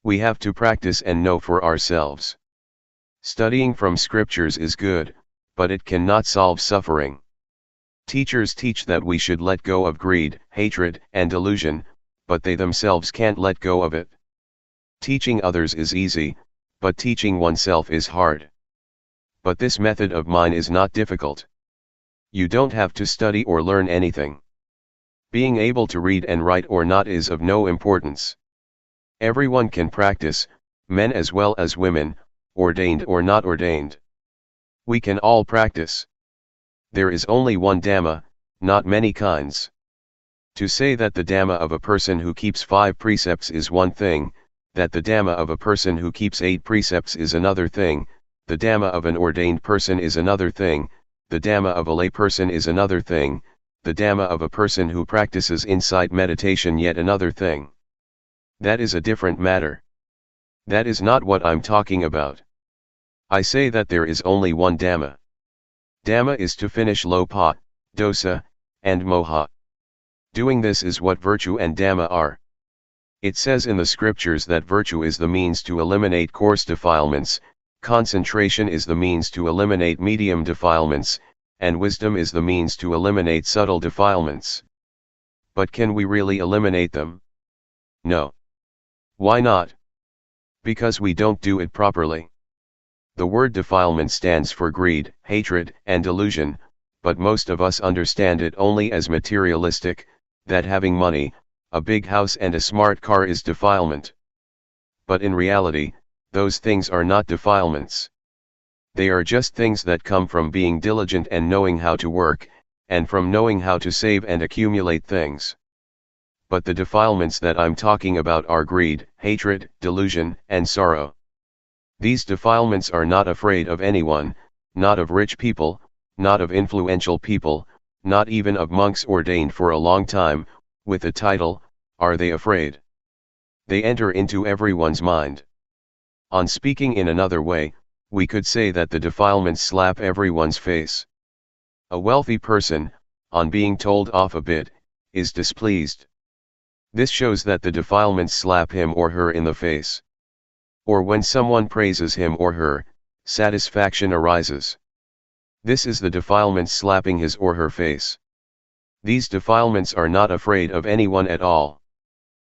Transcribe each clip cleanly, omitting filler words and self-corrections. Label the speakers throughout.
Speaker 1: We have to practice and know for ourselves. Studying from scriptures is good, but it cannot solve suffering. Teachers teach that we should let go of greed, hatred, and delusion, but they themselves can't let go of it. Teaching others is easy, but teaching oneself is hard. But this method of mine is not difficult. You don't have to study or learn anything. Being able to read and write or not is of no importance. Everyone can practice, men as well as women, ordained or not ordained. We can all practice. There is only one Dhamma, not many kinds. To say that the Dhamma of a person who keeps 5 precepts is one thing, that the Dhamma of a person who keeps 8 precepts is another thing, the Dhamma of an ordained person is another thing, the Dhamma of a lay person is another thing, the Dhamma of a person who practices insight meditation yet another thing. That is a different matter. That is not what I'm talking about. I say that there is only one Dhamma. Dhamma is to finish lopa, dosa, and moha. Doing this is what virtue and Dhamma are. It says in the scriptures that virtue is the means to eliminate coarse defilements, concentration is the means to eliminate medium defilements, and wisdom is the means to eliminate subtle defilements. But can we really eliminate them? No. Why not? Because we don't do it properly. The word defilement stands for greed, hatred, and delusion, but most of us understand it only as materialistic, that having money, a big house and a smart car is defilement. But in reality, those things are not defilements. They are just things that come from being diligent and knowing how to work, and from knowing how to save and accumulate things. But the defilements that I'm talking about are greed, hatred, delusion, and sorrow. These defilements are not afraid of anyone, not of rich people, not of influential people, not even of monks ordained for a long time, with a title, are they afraid? They enter into everyone's mind. On speaking in another way, we could say that the defilements slap everyone's face. A wealthy person, on being told off a bit, is displeased. This shows that the defilements slap him or her in the face. Or when someone praises him or her, satisfaction arises. This is the defilements slapping his or her face. These defilements are not afraid of anyone at all.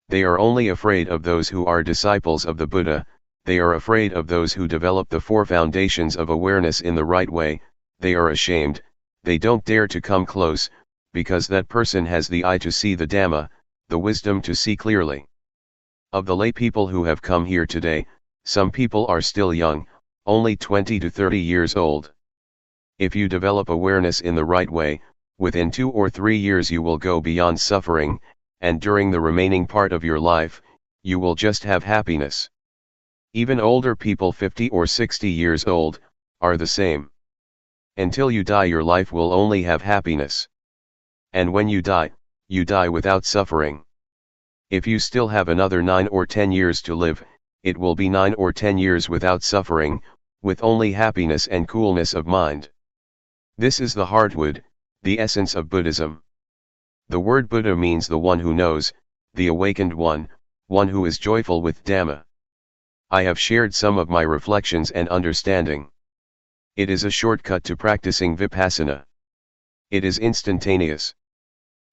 Speaker 1: They are only afraid of those who are disciples of the Buddha, they are afraid of those who develop the 4 foundations of awareness in the right way, they are ashamed, they don't dare to come close, because that person has the eye to see the Dhamma, the wisdom to see clearly. Of the lay people who have come here today, some people are still young, only 20 to 30 years old. If you develop awareness in the right way, within 2 or 3 years you will go beyond suffering, and during the remaining part of your life, you will just have happiness. Even older people 50 or 60 years old, are the same. Until you die your life will only have happiness. And when you die without suffering. If you still have another 9 or 10 years to live, it will be 9 or 10 years without suffering, with only happiness and coolness of mind. This is the heartwood, the essence of Buddhism. The word Buddha means the one who knows, the awakened one who is joyful with Dhamma. I have shared some of my reflections and understanding. It is a shortcut to practicing Vipassana. It is instantaneous.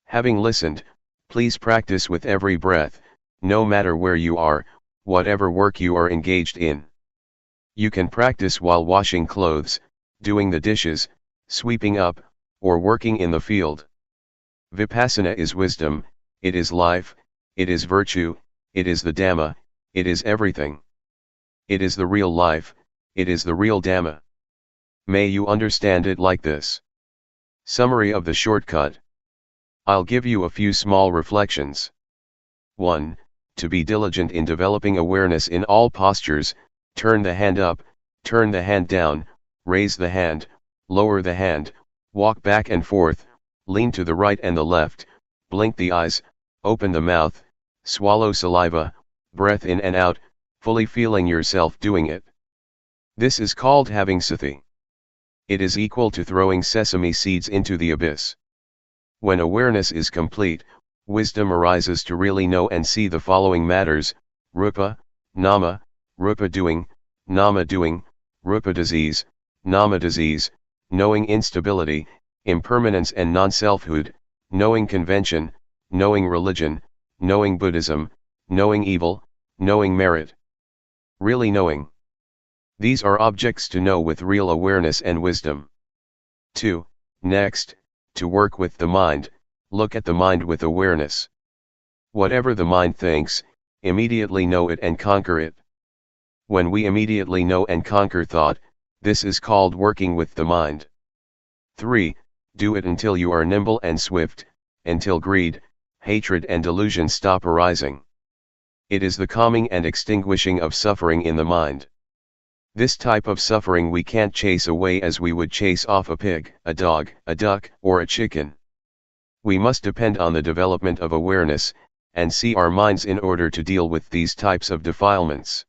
Speaker 1: Having listened, please practice with every breath, no matter where you are, whatever work you are engaged in. You can practice while washing clothes, doing the dishes, sweeping up, or working in the field. Vipassana is wisdom, it is life, it is virtue, it is the Dhamma, it is everything. It is the real life, it is the real Dhamma. May you understand it like this. Summary of the shortcut. I'll give you a few small reflections. 1. To be diligent in developing awareness in all postures, turn the hand up, turn the hand down, raise the hand, lower the hand, walk back and forth, lean to the right and the left, blink the eyes, open the mouth, swallow saliva, breath in and out, fully feeling yourself doing it. This is called having sati. It is equal to throwing sesame seeds into the abyss. When awareness is complete, wisdom arises to really know and see the following matters: rupa, nama, rupa doing, nama doing, rupa disease, nama disease, knowing instability, impermanence and non-selfhood, knowing convention, knowing religion, knowing Buddhism, knowing evil, knowing merit. Really knowing. These are objects to know with real awareness and wisdom. 2. Next, to work with the mind, look at the mind with awareness. Whatever the mind thinks, immediately know it and conquer it. When we immediately know and conquer thought, this is called working with the mind. 3. Do it until you are nimble and swift, until greed, hatred and delusion stop arising. It is the calming and extinguishing of suffering in the mind. This type of suffering we can't chase away as we would chase off a pig, a dog, a duck, or a chicken. We must depend on the development of awareness, and see our minds in order to deal with these types of defilements.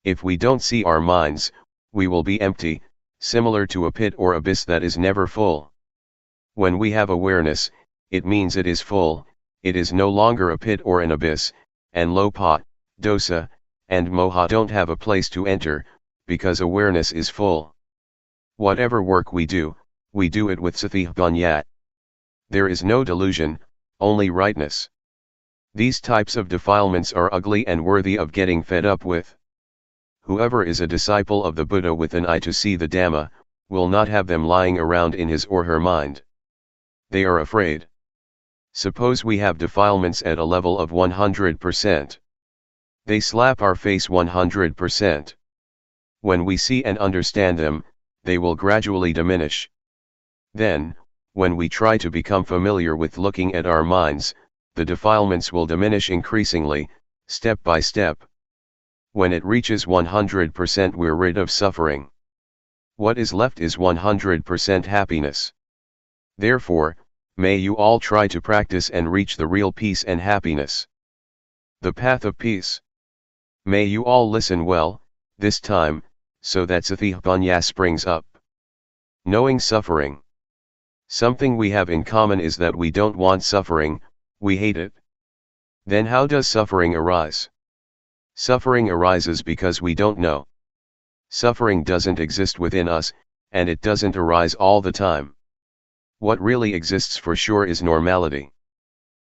Speaker 1: If we don't see our minds, we will be empty, similar to a pit or abyss that is never full. When we have awareness, it means it is full, it is no longer a pit or an abyss, and lopa, dosa, and moha don't have a place to enter, because awareness is full. Whatever work we do it with sati bhanyat. There is no delusion, only rightness. These types of defilements are ugly and worthy of getting fed up with. Whoever is a disciple of the Buddha with an eye to see the Dhamma, will not have them lying around in his or her mind. They are afraid. Suppose we have defilements at a level of 100%. They slap our face 100%. When we see and understand them, they will gradually diminish. Then, when we try to become familiar with looking at our minds, the defilements will diminish increasingly, step by step. When it reaches 100%, we're rid of suffering. What is left is 100% happiness. Therefore, may you all try to practice and reach the real peace and happiness. The path of peace. May you all listen well, this time, so that sati-bhanya springs up. Knowing suffering. Something we have in common is that we don't want suffering, we hate it. Then how does suffering arise? Suffering arises because we don't know. Suffering doesn't exist within us, and it doesn't arise all the time. What really exists for sure is normality.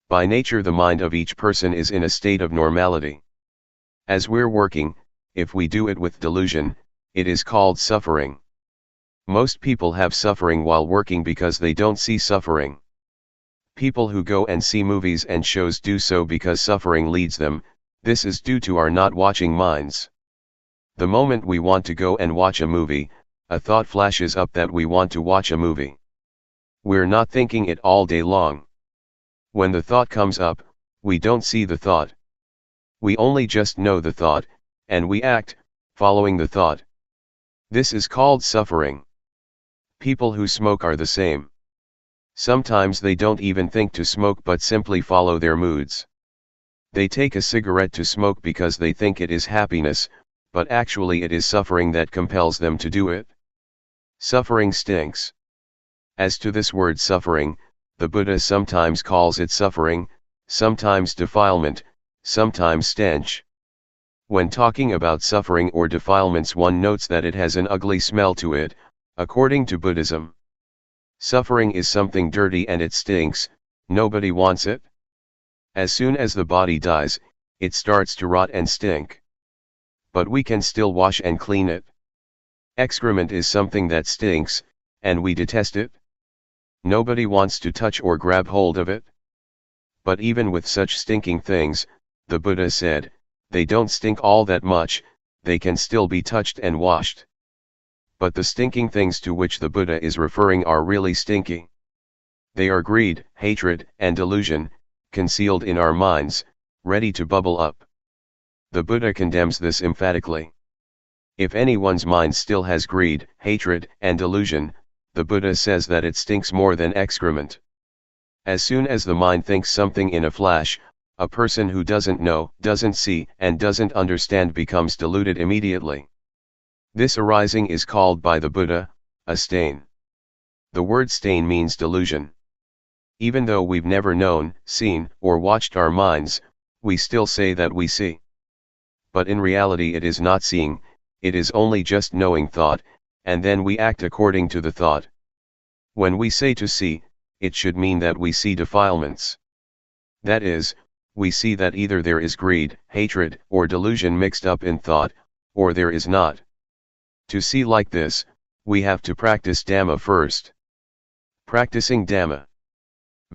Speaker 1: By nature, the mind of each person is in a state of normality. As we're working, if we do it with delusion, it is called suffering. Most people have suffering while working because they don't see suffering. People who go and see movies and shows do so because suffering leads them. This is due to our not watching minds. The moment we want to go and watch a movie, a thought flashes up that we want to watch a movie. We're not thinking it all day long. When the thought comes up, we don't see the thought. We only just know the thought, and we act, following the thought. This is called suffering. People who smoke are the same. Sometimes they don't even think to smoke but simply follow their moods. They take a cigarette to smoke because they think it is happiness, but actually it is suffering that compels them to do it. Suffering stinks. As to this word suffering, the Buddha sometimes calls it suffering, sometimes defilement, sometimes stench. When talking about suffering or defilements, one notes that it has an ugly smell to it, according to Buddhism. Suffering is something dirty and it stinks, nobody wants it. As soon as the body dies, it starts to rot and stink. But we can still wash and clean it. Excrement is something that stinks, and we detest it. Nobody wants to touch or grab hold of it. But even with such stinking things, the Buddha said, they don't stink all that much, they can still be touched and washed. But the stinking things to which the Buddha is referring are really stinky. They are greed, hatred, and delusion, concealed in our minds, ready to bubble up. The Buddha condemns this emphatically. If anyone's mind still has greed, hatred, and delusion, the Buddha says that it stinks more than excrement. As soon as the mind thinks something in a flash, a person who doesn't know, doesn't see, and doesn't understand becomes deluded immediately. This arising is called by the Buddha a stain. The word stain means delusion. Even though we've never known, seen, or watched our minds, we still say that we see. But in reality it is not seeing, it is only just knowing thought, and then we act according to the thought. When we say to see, it should mean that we see defilements. That is, we see that either there is greed, hatred, or delusion mixed up in thought, or there is not. To see like this, we have to practice Dhamma first. Practicing Dhamma.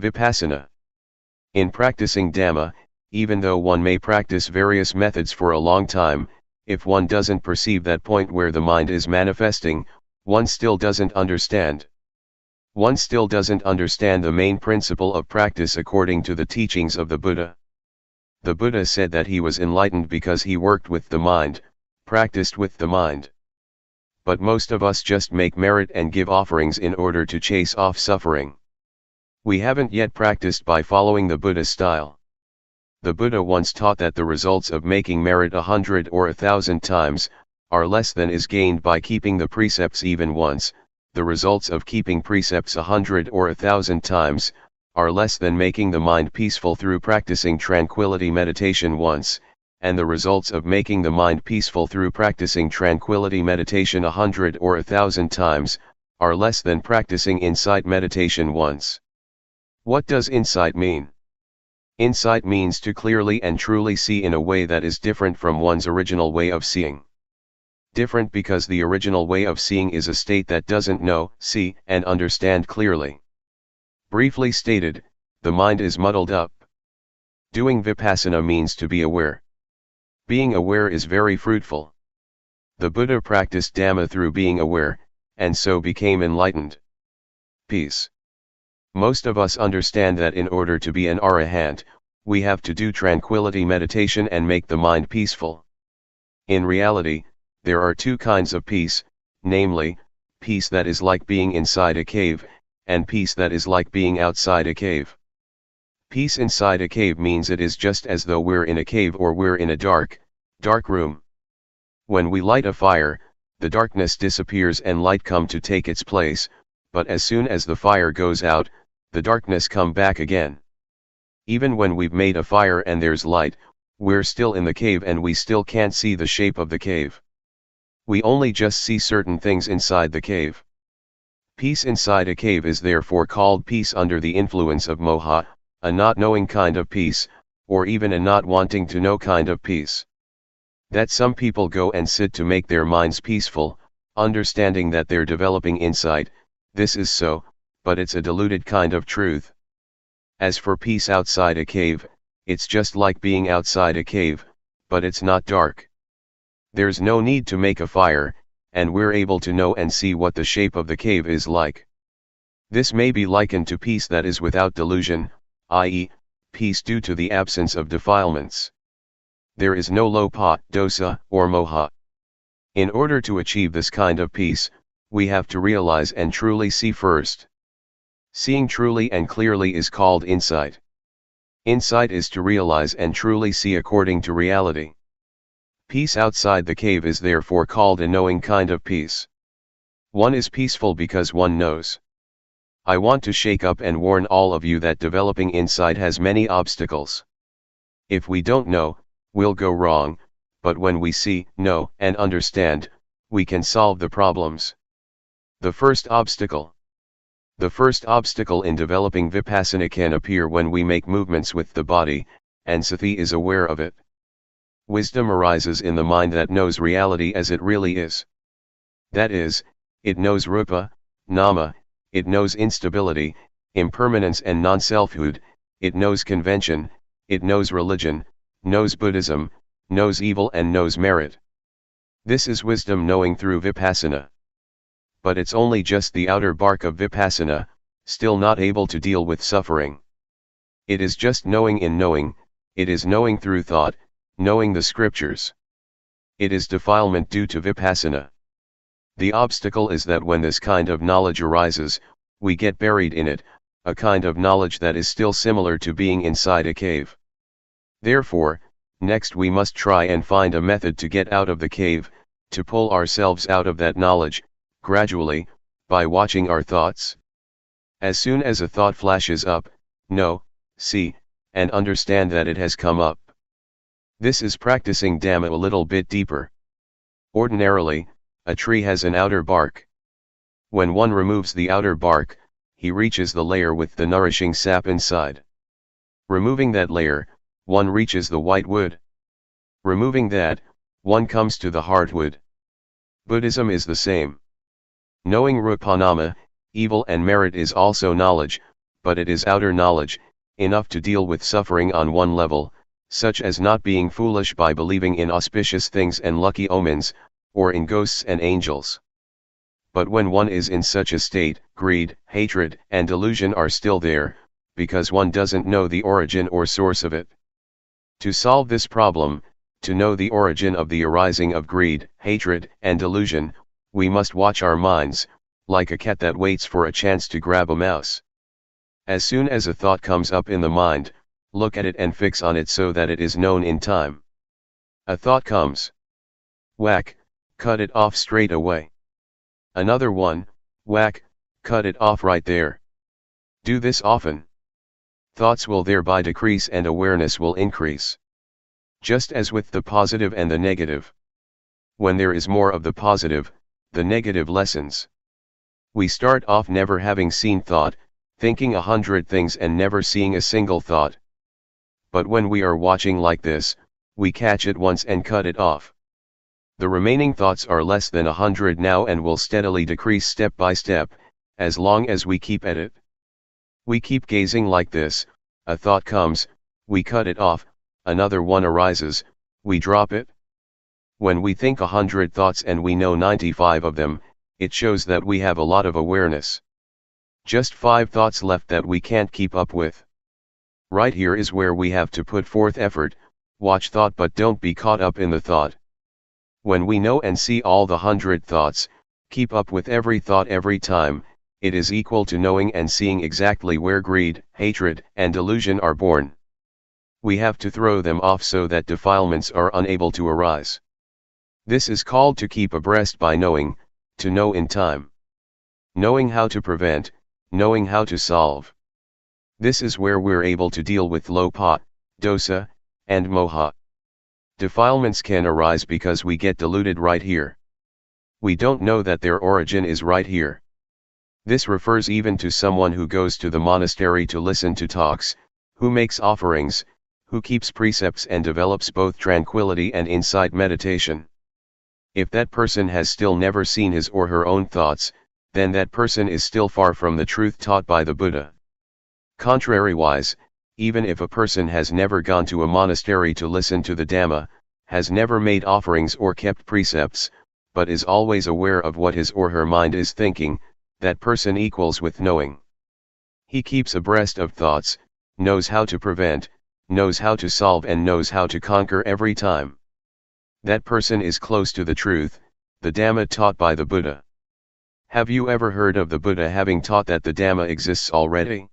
Speaker 1: Vipassana. In practicing Dhamma, even though one may practice various methods for a long time, if one doesn't perceive that point where the mind is manifesting, one still doesn't understand. One still doesn't understand the main principle of practice according to the teachings of the Buddha. The Buddha said that he was enlightened because he worked with the mind, practiced with the mind. But most of us just make merit and give offerings in order to chase off suffering. We haven't yet practiced by following the Buddha style. The Buddha once taught that the results of making merit 100 or 1,000 times are less than is gained by keeping the precepts even once. The results of keeping precepts 100 or 1,000 times are less than making the mind peaceful through practicing tranquility meditation once, and the results of making the mind peaceful through practicing tranquility meditation 100 or 1,000 times are less than practicing insight meditation once. What does insight mean? Insight means to clearly and truly see in a way that is different from one's original way of seeing. Different because the original way of seeing is a state that doesn't know, see, and understand clearly. Briefly stated, the mind is muddled up. Doing Vipassana means to be aware. Being aware is very fruitful. The Buddha practiced Dhamma through being aware, and so became enlightened. Peace. Most of us understand that in order to be an arahant, we have to do tranquility meditation and make the mind peaceful. In reality, there are two kinds of peace, namely, peace that is like being inside a cave, and peace that is like being outside a cave. Peace inside a cave means it is just as though we're in a cave or we're in a dark room. When we light a fire, the darkness disappears and light come to take its place, but as soon as the fire goes out, the darkness come back again. Even when we've made a fire and there's light, we're still in the cave and we still can't see the shape of the cave. We only just see certain things inside the cave. Peace inside a cave is therefore called peace under the influence of moha, a not knowing kind of peace, or even a not wanting to know kind of peace. That some people go and sit to make their minds peaceful, understanding that they're developing insight, this is so, but it's a deluded kind of truth. As for peace outside a cave, it's just like being outside a cave, but it's not dark. There's no need to make a fire, and we're able to know and see what the shape of the cave is like. This may be likened to peace that is without delusion, i.e., peace due to the absence of defilements. There is no lopa, dosa, or moha. In order to achieve this kind of peace, we have to realize and truly see first. Seeing truly and clearly is called insight. Insight is to realize and truly see according to reality. Peace outside the cave is therefore called a knowing kind of peace. One is peaceful because one knows. I want to shake up and warn all of you that developing insight has many obstacles. If we don't know, we'll go wrong, but when we see, know, and understand, we can solve the problems. The first obstacle. The first obstacle in developing Vipassana can appear when we make movements with the body, and Sati is aware of it. Wisdom arises in the mind that knows reality as it really is. That is, it knows rupa, nama, it knows instability, impermanence and non-selfhood, it knows convention, it knows religion, knows Buddhism, knows evil and knows merit. This is wisdom knowing through Vipassana. But it's only just the outer bark of Vipassana, still not able to deal with suffering. It is just knowing in knowing, it is knowing through thought, knowing the scriptures. It is defilement due to Vipassana. The obstacle is that when this kind of knowledge arises, we get buried in it, a kind of knowledge that is still similar to being inside a cave. Therefore, next we must try and find a method to get out of the cave, to pull ourselves out of that knowledge, gradually, by watching our thoughts. As soon as a thought flashes up, know, see, and understand that it has come up. This is practicing Dhamma a little bit deeper. Ordinarily, a tree has an outer bark. When one removes the outer bark, he reaches the layer with the nourishing sap inside. Removing that layer, one reaches the white wood. Removing that, one comes to the hardwood. Buddhism is the same. Knowing rupanama, evil and merit is also knowledge, but it is outer knowledge, enough to deal with suffering on one level, such as not being foolish by believing in auspicious things and lucky omens, or in ghosts and angels. But when one is in such a state, greed, hatred, and delusion are still there, because one doesn't know the origin or source of it. To solve this problem, to know the origin of the arising of greed, hatred, and delusion, we must watch our minds, like a cat that waits for a chance to grab a mouse. As soon as a thought comes up in the mind, look at it and fix on it so that it is known in time. A thought comes. Whack, cut it off straight away. Another one, whack, cut it off right there. Do this often. Thoughts will thereby decrease and awareness will increase. Just as with the positive and the negative. When there is more of the positive, the negative lessens. We start off never having seen thought, thinking 100 things and never seeing a single thought. But when we are watching like this, we catch it once and cut it off. The remaining thoughts are less than 100 now and will steadily decrease step by step, as long as we keep at it. We keep gazing like this, a thought comes, we cut it off, another one arises, we drop it. When we think 100 thoughts and we know 95 of them, it shows that we have a lot of awareness. Just 5 thoughts left that we can't keep up with. Right here is where we have to put forth effort, watch thought but don't be caught up in the thought. When we know and see all the 100 thoughts, keep up with every thought every time, it is equal to knowing and seeing exactly where greed, hatred, and delusion are born. We have to throw them off so that defilements are unable to arise. This is called to keep abreast by knowing, to know in time. Knowing how to prevent, knowing how to solve. This is where we're able to deal with lopa, dosa, and moha. Defilements can arise because we get deluded right here. We don't know that their origin is right here. This refers even to someone who goes to the monastery to listen to talks, who makes offerings, who keeps precepts and develops both tranquility and insight meditation. If that person has still never seen his or her own thoughts, then that person is still far from the truth taught by the Buddha. Contrariwise, even if a person has never gone to a monastery to listen to the Dhamma, has never made offerings or kept precepts, but is always aware of what his or her mind is thinking, that person equals with knowing. He keeps abreast of thoughts, knows how to prevent, knows how to solve and knows how to conquer every time. That person is close to the truth, the Dhamma taught by the Buddha. Have you ever heard of the Buddha having taught that the Dhamma exists already?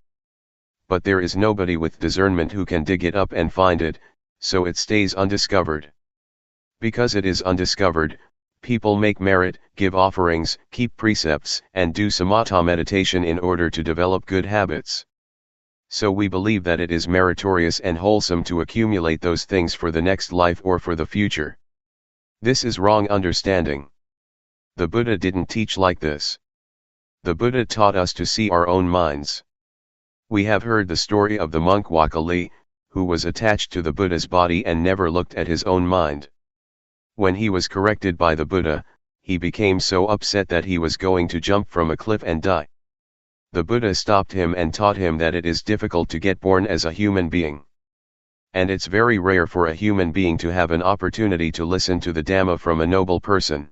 Speaker 1: But there is nobody with discernment who can dig it up and find it, so it stays undiscovered. Because it is undiscovered, people make merit, give offerings, keep precepts, and do samatha meditation in order to develop good habits. So we believe that it is meritorious and wholesome to accumulate those things for the next life or for the future. This is wrong understanding. The Buddha didn't teach like this. The Buddha taught us to see our own minds. We have heard the story of the monk Wakali, who was attached to the Buddha's body and never looked at his own mind. When he was corrected by the Buddha, he became so upset that he was going to jump from a cliff and die. The Buddha stopped him and taught him that it is difficult to get born as a human being. And it's very rare for a human being to have an opportunity to listen to the Dhamma from a noble person.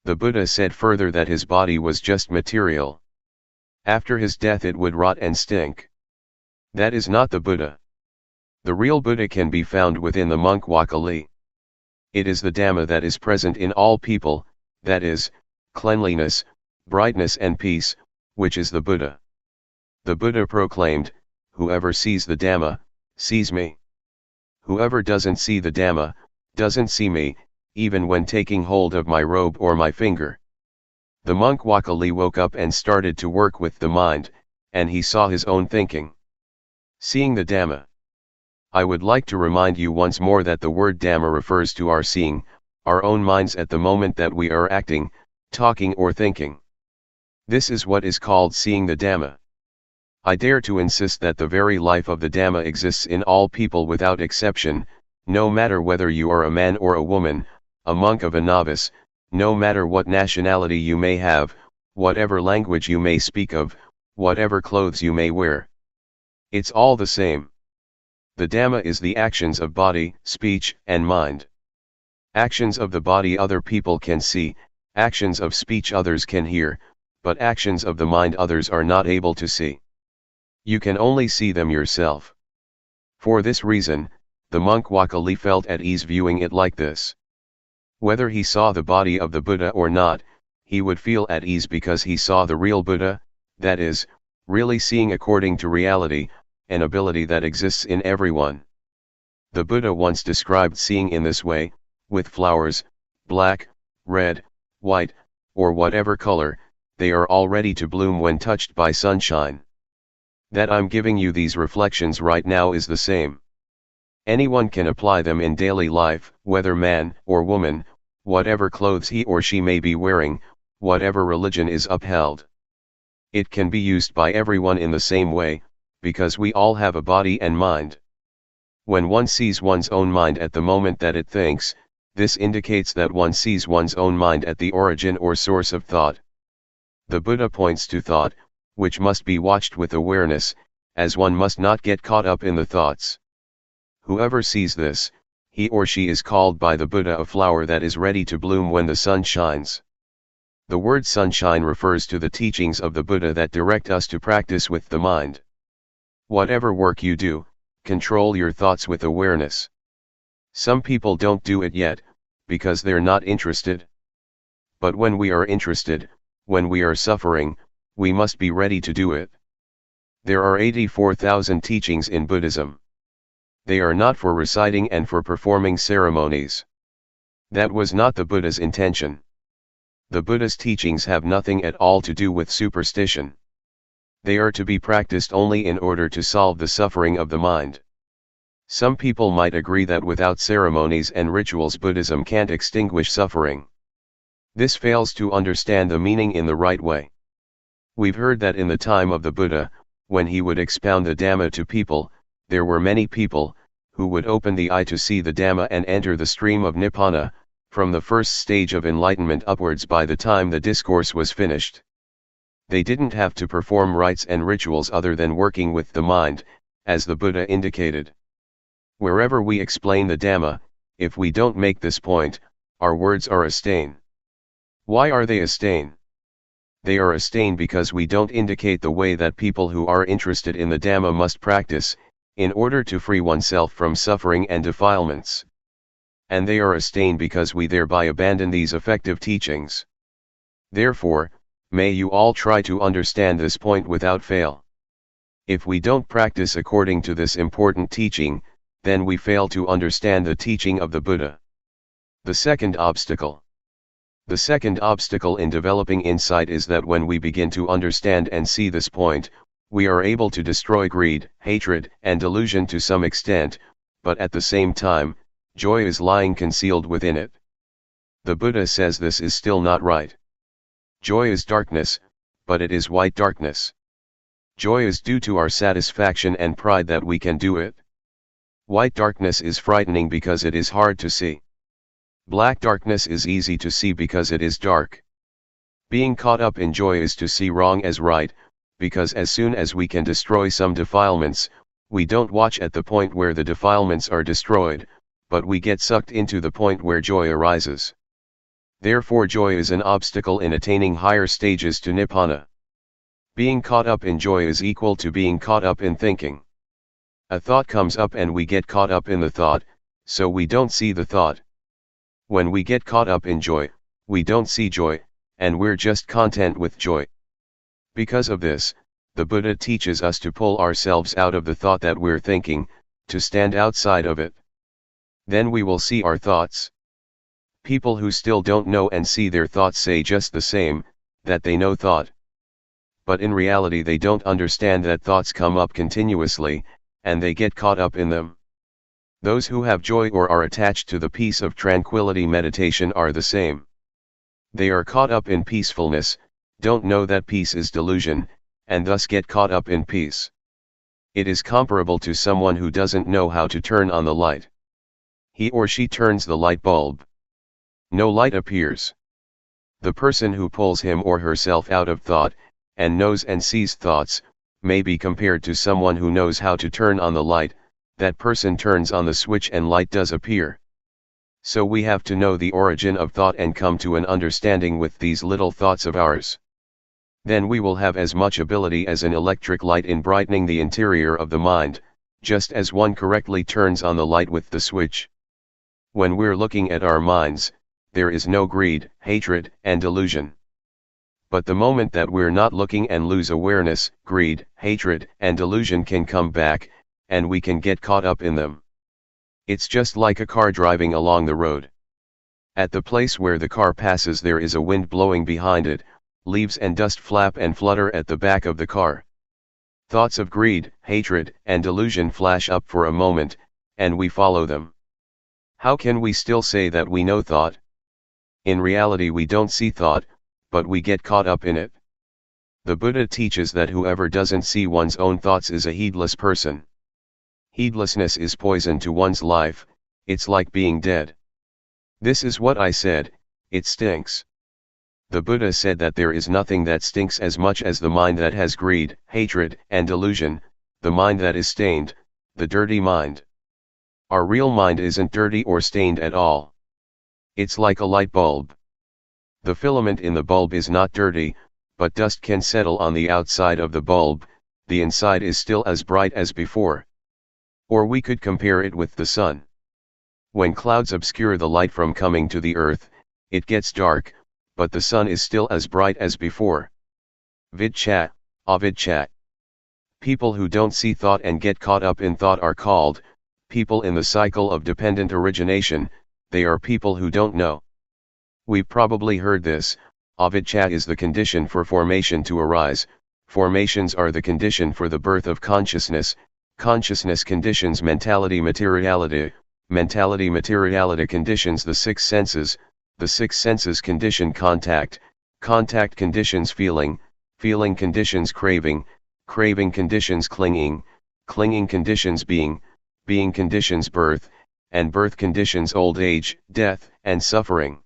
Speaker 1: The Buddha said further that his body was just material. After his death it would rot and stink. That is not the Buddha. The real Buddha can be found within the monk Wakali. It is the Dhamma that is present in all people, that is, cleanliness, brightness and peace, which is the Buddha. The Buddha proclaimed, "Whoever sees the Dhamma, sees me. Whoever doesn't see the Dhamma, doesn't see me, even when taking hold of my robe or my finger." The monk Wakali woke up and started to work with the mind, and he saw his own thinking. Seeing the Dhamma. I would like to remind you once more that the word Dhamma refers to our seeing, our own minds at the moment that we are acting, talking or thinking. This is what is called seeing the Dhamma. I dare to insist that the very life of the Dhamma exists in all people without exception, no matter whether you are a man or a woman, a monk or a novice, no matter what nationality you may have, whatever language you may speak of, whatever clothes you may wear. It's all the same. The Dhamma is the actions of body, speech, and mind. Actions of the body other people can see, actions of speech others can hear, but actions of the mind others are not able to see. You can only see them yourself. For this reason, the monk Wakali felt at ease viewing it like this. Whether he saw the body of the Buddha or not, he would feel at ease because he saw the real Buddha, that is, really seeing according to reality, an ability that exists in everyone. The Buddha once described seeing in this way, with flowers, black, red, white, or whatever color, they are all ready to bloom when touched by sunshine. That I'm giving you these reflections right now is the same. Anyone can apply them in daily life, whether man or woman, whatever clothes he or she may be wearing, whatever religion is upheld. It can be used by everyone in the same way, because we all have a body and mind. When one sees one's own mind at the moment that it thinks, this indicates that one sees one's own mind at the origin or source of thought. The Buddha points to thought, which must be watched with awareness, as one must not get caught up in the thoughts. Whoever sees this, he or she is called by the Buddha a flower that is ready to bloom when the sun shines. The word sunshine refers to the teachings of the Buddha that direct us to practice with the mind. Whatever work you do, control your thoughts with awareness. Some people don't do it yet, because they're not interested. But when we are interested, when we are suffering, we must be ready to do it. There are 84,000 teachings in Buddhism. They are not for reciting and for performing ceremonies. That was not the Buddha's intention. The Buddha's teachings have nothing at all to do with superstition. They are to be practiced only in order to solve the suffering of the mind. Some people might agree that without ceremonies and rituals Buddhism can't extinguish suffering. This fails to understand the meaning in the right way. We've heard that in the time of the Buddha, when he would expound the Dhamma to people, there were many people, who would open the eye to see the Dhamma and enter the stream of Nibbana, from the first stage of enlightenment upwards by the time the discourse was finished. They didn't have to perform rites and rituals other than working with the mind, as the Buddha indicated. Wherever we explain the Dhamma, if we don't make this point, our words are a stain. Why are they a stain? They are a stain because we don't indicate the way that people who are interested in the Dhamma must practice, in order to free oneself from suffering and defilements. And they are a stain because we thereby abandon these effective teachings. Therefore, may you all try to understand this point without fail. If we don't practice according to this important teaching, then we fail to understand the teaching of the Buddha. The second obstacle. The second obstacle in developing insight is that when we begin to understand and see this point, we are able to destroy greed, hatred, and delusion to some extent, but at the same time, joy is lying concealed within it. The Buddha says this is still not right. Joy is darkness, but it is white darkness. Joy is due to our satisfaction and pride that we can do it. White darkness is frightening because it is hard to see. Black darkness is easy to see because it is dark. Being caught up in joy is to see wrong as right, because as soon as we can destroy some defilements, we don't watch at the point where the defilements are destroyed, but we get sucked into the point where joy arises. Therefore joy is an obstacle in attaining higher stages to Nibbana. Being caught up in joy is equal to being caught up in thinking. A thought comes up and we get caught up in the thought, so we don't see the thought. When we get caught up in joy, we don't see joy, and we're just content with joy. Because of this, the Buddha teaches us to pull ourselves out of the thought that we're thinking, to stand outside of it. Then we will see our thoughts. People who still don't know and see their thoughts say just the same, that they know thought. But in reality they don't understand that thoughts come up continuously, and they get caught up in them. Those who have joy or are attached to the peace of tranquility meditation are the same. They are caught up in peacefulness, don't know that peace is delusion, and thus get caught up in peace. It is comparable to someone who doesn't know how to turn on the light. He or she turns the light bulb. No light appears. The person who pulls him or herself out of thought, and knows and sees thoughts, may be compared to someone who knows how to turn on the light. That person turns on the switch and light does appear. So we have to know the origin of thought and come to an understanding with these little thoughts of ours. Then we will have as much ability as an electric light in brightening the interior of the mind, just as one correctly turns on the light with the switch. When we're looking at our minds, there is no greed, hatred, and delusion. But the moment that we're not looking and lose awareness, greed, hatred, and delusion can come back, and we can get caught up in them. It's just like a car driving along the road. At the place where the car passes there is a wind blowing behind it, leaves and dust flap and flutter at the back of the car. Thoughts of greed, hatred, and delusion flash up for a moment, and we follow them. How can we still say that we know thought? In reality we don't see thought, but we get caught up in it. The Buddha teaches that whoever doesn't see one's own thoughts is a heedless person. Heedlessness is poison to one's life, it's like being dead. This is what I said, it stinks. The Buddha said that there is nothing that stinks as much as the mind that has greed, hatred, and delusion, the mind that is stained, the dirty mind. Our real mind isn't dirty or stained at all. It's like a light bulb. The filament in the bulb is not dirty, but dust can settle on the outside of the bulb, the inside is still as bright as before. Or we could compare it with the sun. When clouds obscure the light from coming to the earth, it gets dark, but the sun is still as bright as before. Vidchat, avidchat. People who don't see thought and get caught up in thought are called people in the cycle of dependent origination, they are people who don't know. We've probably heard this, avidchat is the condition for formation to arise, formations are the condition for the birth of consciousness, consciousness conditions mentality materiality, mentality materiality conditions the six senses, the six senses condition contact, contact conditions feeling, feeling conditions craving, craving conditions clinging, clinging conditions being, being conditions birth, and birth conditions old age, death, and suffering.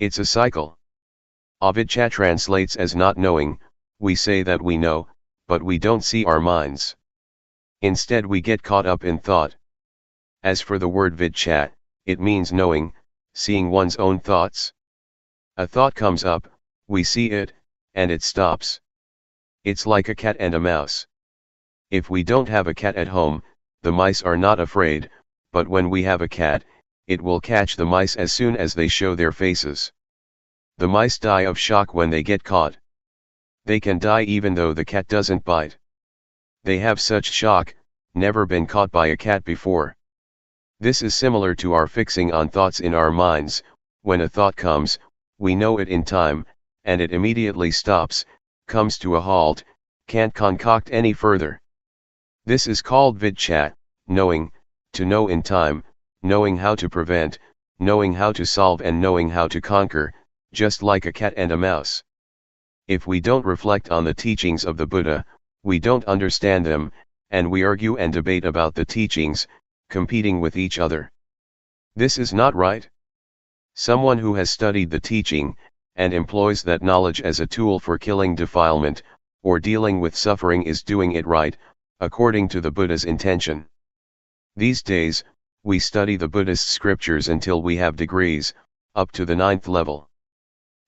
Speaker 1: It's a cycle. Avidchat translates as not knowing, we say that we know, but we don't see our minds. Instead we get caught up in thought. As for the word vidchat, it means knowing, seeing one's own thoughts. A thought comes up, we see it, and it stops. It's like a cat and a mouse. If we don't have a cat at home, the mice are not afraid, but when we have a cat, it will catch the mice as soon as they show their faces. The mice die of shock when they get caught. They can die even though the cat doesn't bite. They have such shock, never been caught by a cat before. This is similar to our fixing on thoughts in our minds. When a thought comes, we know it in time, and it immediately stops, comes to a halt, can't concoct any further. This is called vidchat, knowing, to know in time, knowing how to prevent, knowing how to solve and knowing how to conquer, just like a cat and a mouse. If we don't reflect on the teachings of the Buddha, we don't understand them, and we argue and debate about the teachings, competing with each other. This is not right. Someone who has studied the teaching, and employs that knowledge as a tool for killing defilement, or dealing with suffering is doing it right, according to the Buddha's intention. These days, we study the Buddhist scriptures until we have degrees, up to the 9th level.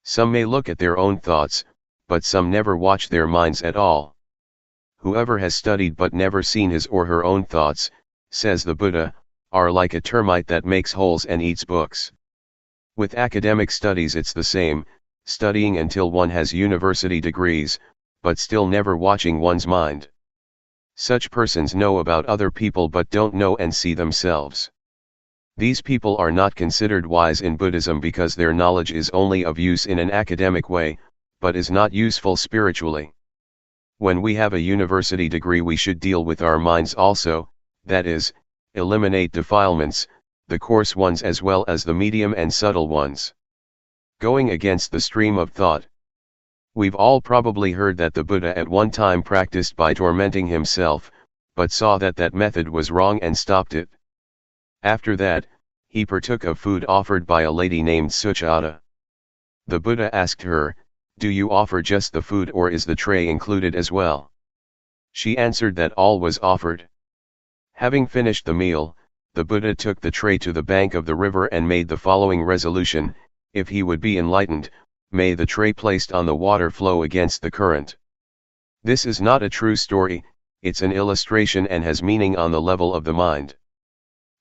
Speaker 1: Some may look at their own thoughts, but some never watch their minds at all. Whoever has studied but never seen his or her own thoughts, says the Buddha, are like a termite that makes holes and eats books. With academic studies it's the same, studying until one has university degrees, but still never watching one's mind. Such persons know about other people but don't know and see themselves. These people are not considered wise in Buddhism because their knowledge is only of use in an academic way, but is not useful spiritually. When we have a university degree we should deal with our minds also, that is, eliminate defilements, the coarse ones as well as the medium and subtle ones. Going against the stream of thought. We've all probably heard that the Buddha at one time practiced by tormenting himself, but saw that that method was wrong and stopped it. After that, he partook of food offered by a lady named Suchata. The Buddha asked her, "Do you offer just the food or is the tray included as well?" She answered that all was offered. Having finished the meal, the Buddha took the tray to the bank of the river and made the following resolution: if he would be enlightened, may the tray placed on the water flow against the current. This is not a true story, it's an illustration and has meaning on the level of the mind.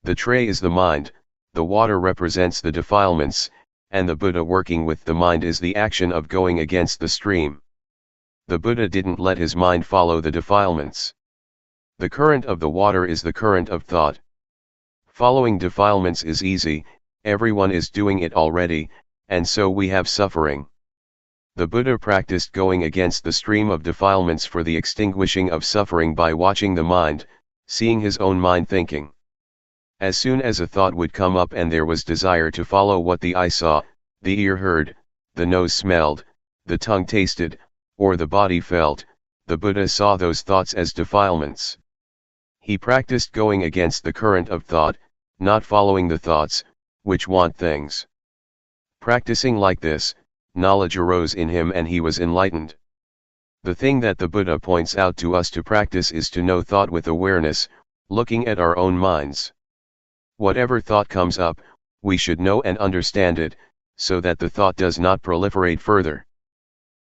Speaker 1: The tray is the mind, the water represents the defilements, and the Buddha working with the mind is the action of going against the stream. The Buddha didn't let his mind follow the defilements. The current of the water is the current of thought. Following defilements is easy, everyone is doing it already, and so we have suffering. The Buddha practiced going against the stream of defilements for the extinguishing of suffering by watching the mind, seeing his own mind thinking. As soon as a thought would come up and there was desire to follow what the eye saw, the ear heard, the nose smelled, the tongue tasted, or the body felt, the Buddha saw those thoughts as defilements. He practiced going against the current of thought, not following the thoughts, which want things. Practicing like this, knowledge arose in him and he was enlightened. The thing that the Buddha points out to us to practice is to know thought with awareness, looking at our own minds. Whatever thought comes up, we should know and understand it, so that the thought does not proliferate further.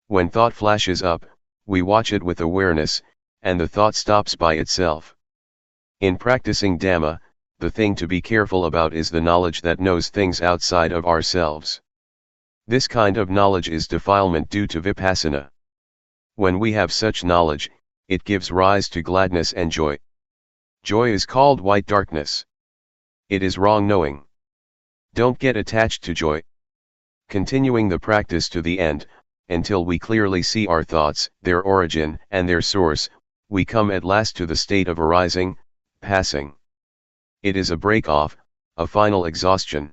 Speaker 1: When thought flashes up, we watch it with awareness, and the thought stops by itself. In practicing Dhamma, the thing to be careful about is the knowledge that knows things outside of ourselves. This kind of knowledge is defilement due to Vipassana. When we have such knowledge, it gives rise to gladness and joy. Joy is called white darkness. It is wrong knowing. Don't get attached to joy. Continuing the practice to the end, until we clearly see our thoughts, their origin and their source, we come at last to the state of arising, passing. It is a break-off, a final exhaustion.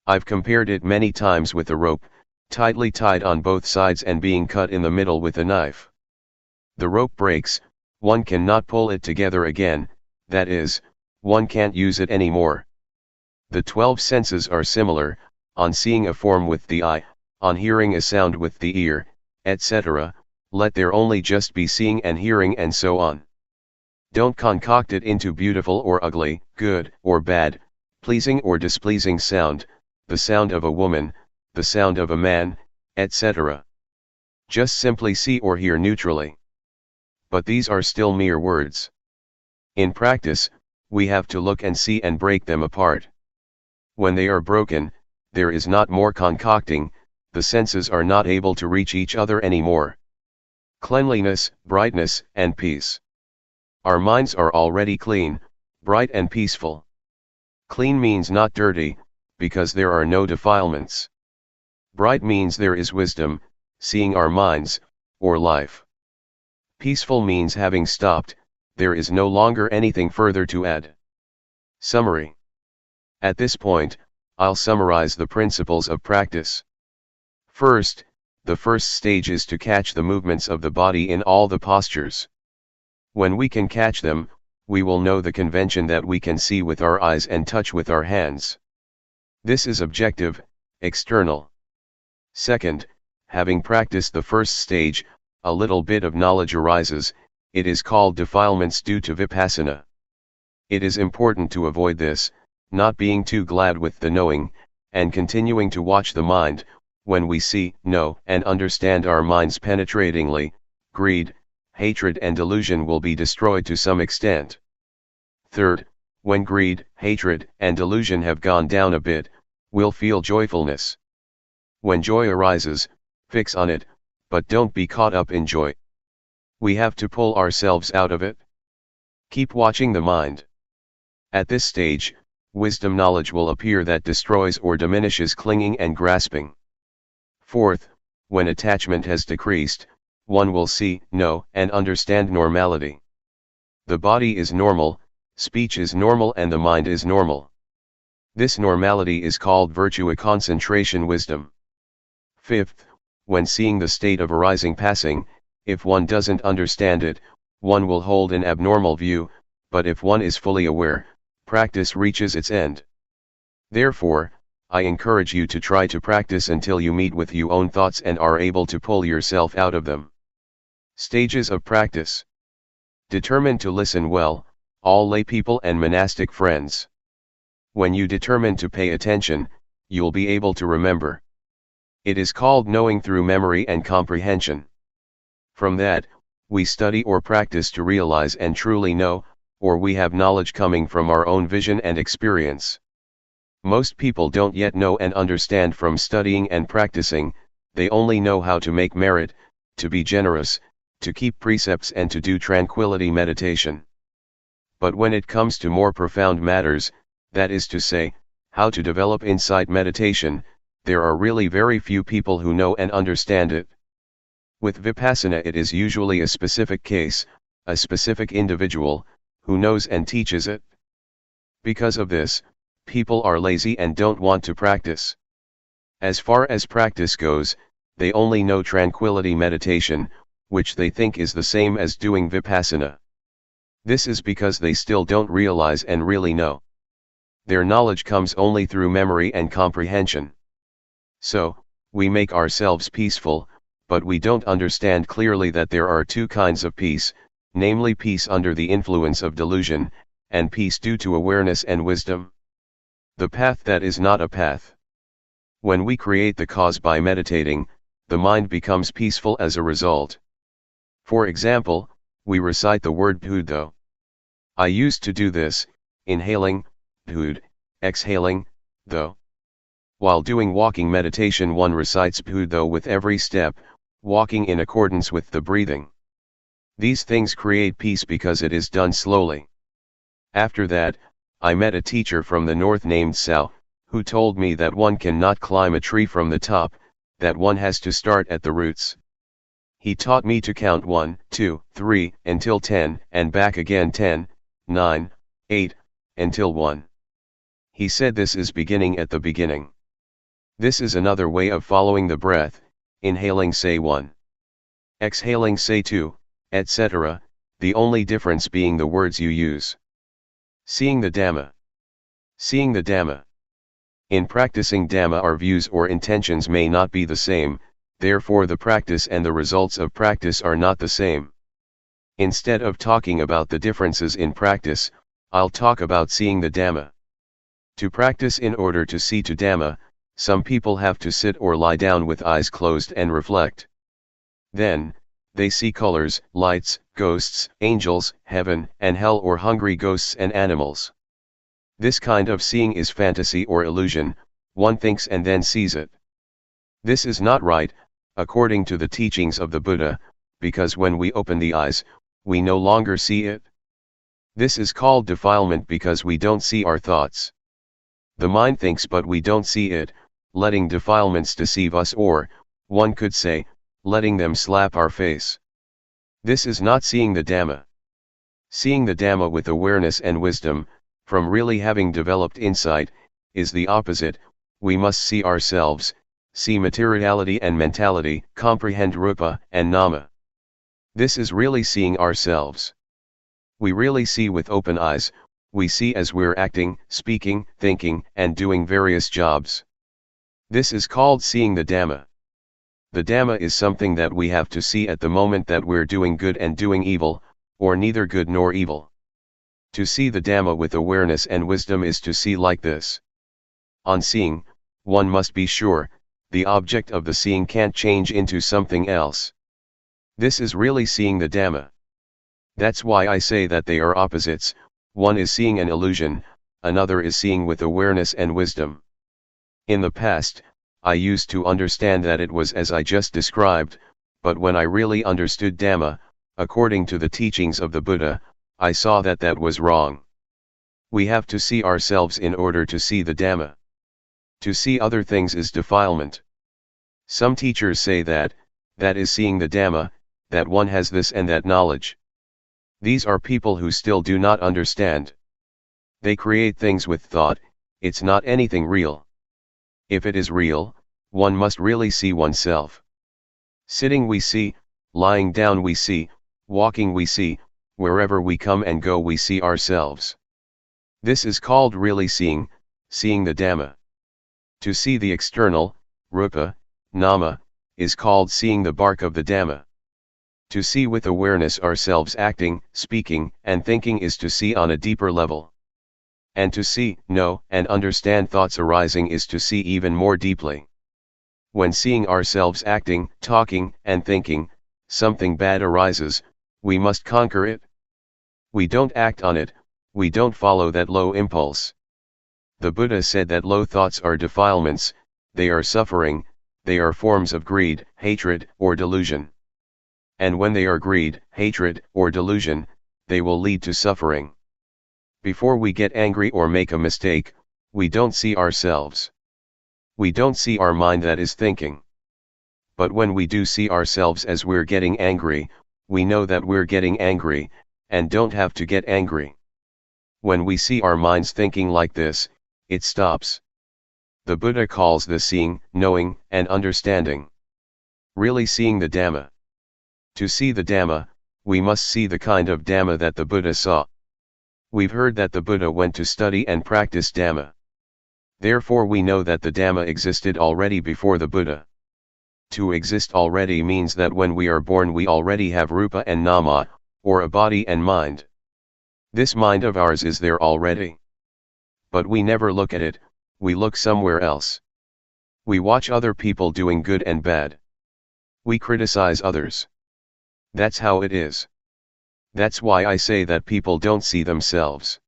Speaker 1: I've compared it many times with a rope, tightly tied on both sides and being cut in the middle with a knife. The rope breaks, one cannot pull it together again, that is, one can't use it anymore. The 12 senses are similar, on seeing a form with the eye, on hearing a sound with the ear, etc., let there only just be seeing and hearing and so on. Don't concoct it into beautiful or ugly, good or bad, pleasing or displeasing sound, the sound of a woman, the sound of a man, etc. Just simply see or hear neutrally. But these are still mere words. In practice, we have to look and see and break them apart. When they are broken, there is not more concocting, the senses are not able to reach each other anymore. Cleanliness, brightness, and peace. Our minds are already clean, bright and peaceful. Clean means not dirty, because there are no defilements. Bright means there is wisdom, seeing our minds, or life. Peaceful means having stopped, there is no longer anything further to add. Summary. At this point, I'll summarize the principles of practice. First, the first stage is to catch the movements of the body in all the postures. When we can catch them, we will know the convention that we can see with our eyes and touch with our hands. This is objective, external. Second, having practiced the first stage, a little bit of knowledge arises, it is called defilements due to Vipassana. It is important to avoid this, not being too glad with the knowing, and continuing to watch the mind, When we see, know, and understand our minds penetratingly, greed, hatred and delusion will be destroyed to some extent. Third, when greed, hatred, and delusion have gone down a bit, we'll feel joyfulness. When joy arises, fix on it, but don't be caught up in joy. We have to pull ourselves out of it. Keep watching the mind. At this stage, wisdom knowledge will appear that destroys or diminishes clinging and grasping. Fourth, when attachment has decreased, one will see, know, and understand normality. The body is normal, speech is normal, and the mind is normal. This normality is called virtue concentration wisdom. Fifth, when seeing the state of arising passing, if one doesn't understand it, one will hold an abnormal view, but if one is fully aware, practice reaches its end. Therefore, I encourage you to try to practice until you meet with your own thoughts and are able to pull yourself out of them. Stages of practice. Determine to listen well, all lay people and monastic friends. When you determine to pay attention, you'll be able to remember. It is called knowing through memory and comprehension. From that, we study or practice to realize and truly know, or we have knowledge coming from our own vision and experience. Most people don't yet know and understand from studying and practicing, they only know how to make merit, to be generous, to keep precepts and to do tranquility meditation. But when it comes to more profound matters, that is to say, how to develop insight meditation, there are really very few people who know and understand it. With Vipassana it is usually a specific case, a specific individual, who knows and teaches it. Because of this, people are lazy and don't want to practice. As far as practice goes, they only know tranquility meditation, which they think is the same as doing Vipassana. This is because they still don't realize and really know. Their knowledge comes only through memory and comprehension. So, we make ourselves peaceful, but we don't understand clearly that there are two kinds of peace, namely peace under the influence of delusion, and peace due to awareness and wisdom. The path that is not a path. When we create the cause by meditating, the mind becomes peaceful as a result. For example, we recite the word Buddha. I used to do this, inhaling, Buddha, exhaling, though. While doing walking meditation one recites Buddha with every step, walking in accordance with the breathing. These things create peace because it is done slowly. After that, I met a teacher from the north named Sao, who told me that one cannot climb a tree from the top, that one has to start at the roots. He taught me to count 1, 2, 3, until 10, and back again 10, 9, 8, until 1. He said this is beginning at the beginning. This is another way of following the breath, inhaling say 1. Exhaling say 2, etc., the only difference being the words you use. Seeing the Dhamma. Seeing the Dhamma. In practicing Dhamma our views or intentions may not be the same, therefore the practice and the results of practice are not the same. Instead of talking about the differences in practice, I'll talk about seeing the Dhamma. To practice in order to see to Dhamma, some people have to sit or lie down with eyes closed and reflect. Then, they see colors, lights, ghosts, angels, heaven and hell or hungry ghosts and animals. This kind of seeing is fantasy or illusion, one thinks and then sees it. This is not right, according to the teachings of the Buddha, because when we open the eyes, we no longer see it. This is called defilement because we don't see our thoughts. The mind thinks but we don't see it, letting defilements deceive us or, one could say, letting them slap our face. This is not seeing the Dhamma. Seeing the Dhamma with awareness and wisdom, from really having developed insight, is the opposite. We must see ourselves, see materiality and mentality, comprehend rupa and nama. This is really seeing ourselves. We really see with open eyes, we see as we're acting, speaking, thinking, and doing various jobs. This is called seeing the Dhamma. The Dhamma is something that we have to see at the moment that we're doing good and doing evil, or neither good nor evil. To see the Dhamma with awareness and wisdom is to see like this. On seeing, one must be sure the object of the seeing can't change into something else. This is really seeing the Dhamma. That's why I say that they are opposites, one is seeing an illusion, another is seeing with awareness and wisdom. In the past, I used to understand that it was as I just described, but when I really understood Dhamma, according to the teachings of the Buddha, I saw that that was wrong. We have to see ourselves in order to see the Dhamma. To see other things is defilement. Some teachers say that is seeing the Dhamma, that one has this and that knowledge. These are people who still do not understand. They create things with thought, it's not anything real. If it is real, one must really see oneself. Sitting we see, lying down we see, walking we see, wherever we come and go we see ourselves. This is called really seeing the Dhamma. To see the external, rupa, nama, is called seeing the bark of the Dhamma. To see with awareness ourselves acting, speaking, and thinking is to see on a deeper level. And to see, know, and understand thoughts arising is to see even more deeply. When seeing ourselves acting, talking, and thinking, something bad arises, we must conquer it. We don't act on it, we don't follow that low impulse. The Buddha said that low thoughts are defilements, they are suffering, they are forms of greed, hatred, or delusion. And when they are greed, hatred, or delusion, they will lead to suffering. Before we get angry or make a mistake, we don't see ourselves. We don't see our mind that is thinking. But when we do see ourselves as we're getting angry, we know that we're getting angry, and don't have to get angry. When we see our minds thinking like this, it stops. The Buddha calls this seeing, knowing, and understanding. Really seeing the Dhamma. To see the Dhamma, we must see the kind of Dhamma that the Buddha saw. We've heard that the Buddha went to study and practice Dhamma. Therefore we know that the Dhamma existed already before the Buddha. To exist already means that when we are born we already have rupa and nama, or a body and mind. This mind of ours is there already. But we never look at it, we look somewhere else. We watch other people doing good and bad. We criticize others. That's how it is. That's why I say that people don't see themselves.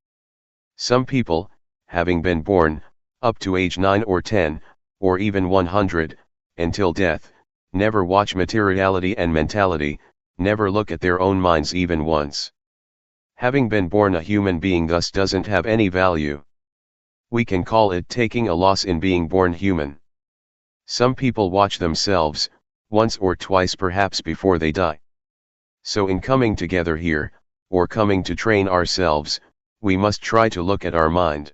Speaker 1: Some people, having been born, up to age 9 or 10, or even 100, until death, never watch materiality and mentality, never look at their own minds even once. Having been born a human being thus doesn't have any value. We can call it taking a loss in being born human. Some people watch themselves, once or twice perhaps before they die. So in coming together here, or coming to train ourselves, we must try to look at our mind.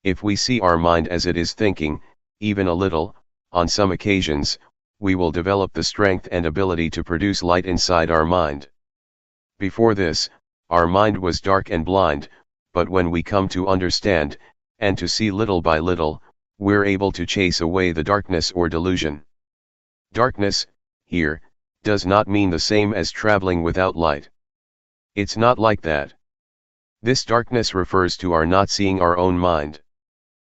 Speaker 1: If we see our mind as it is thinking, even a little, on some occasions, we will develop the strength and ability to produce light inside our mind. Before this, our mind was dark and blind, but when we come to understand, and to see little by little, we're able to chase away the darkness or delusion. Darkness, here, does not mean the same as traveling without light. It's not like that. This darkness refers to our not seeing our own mind.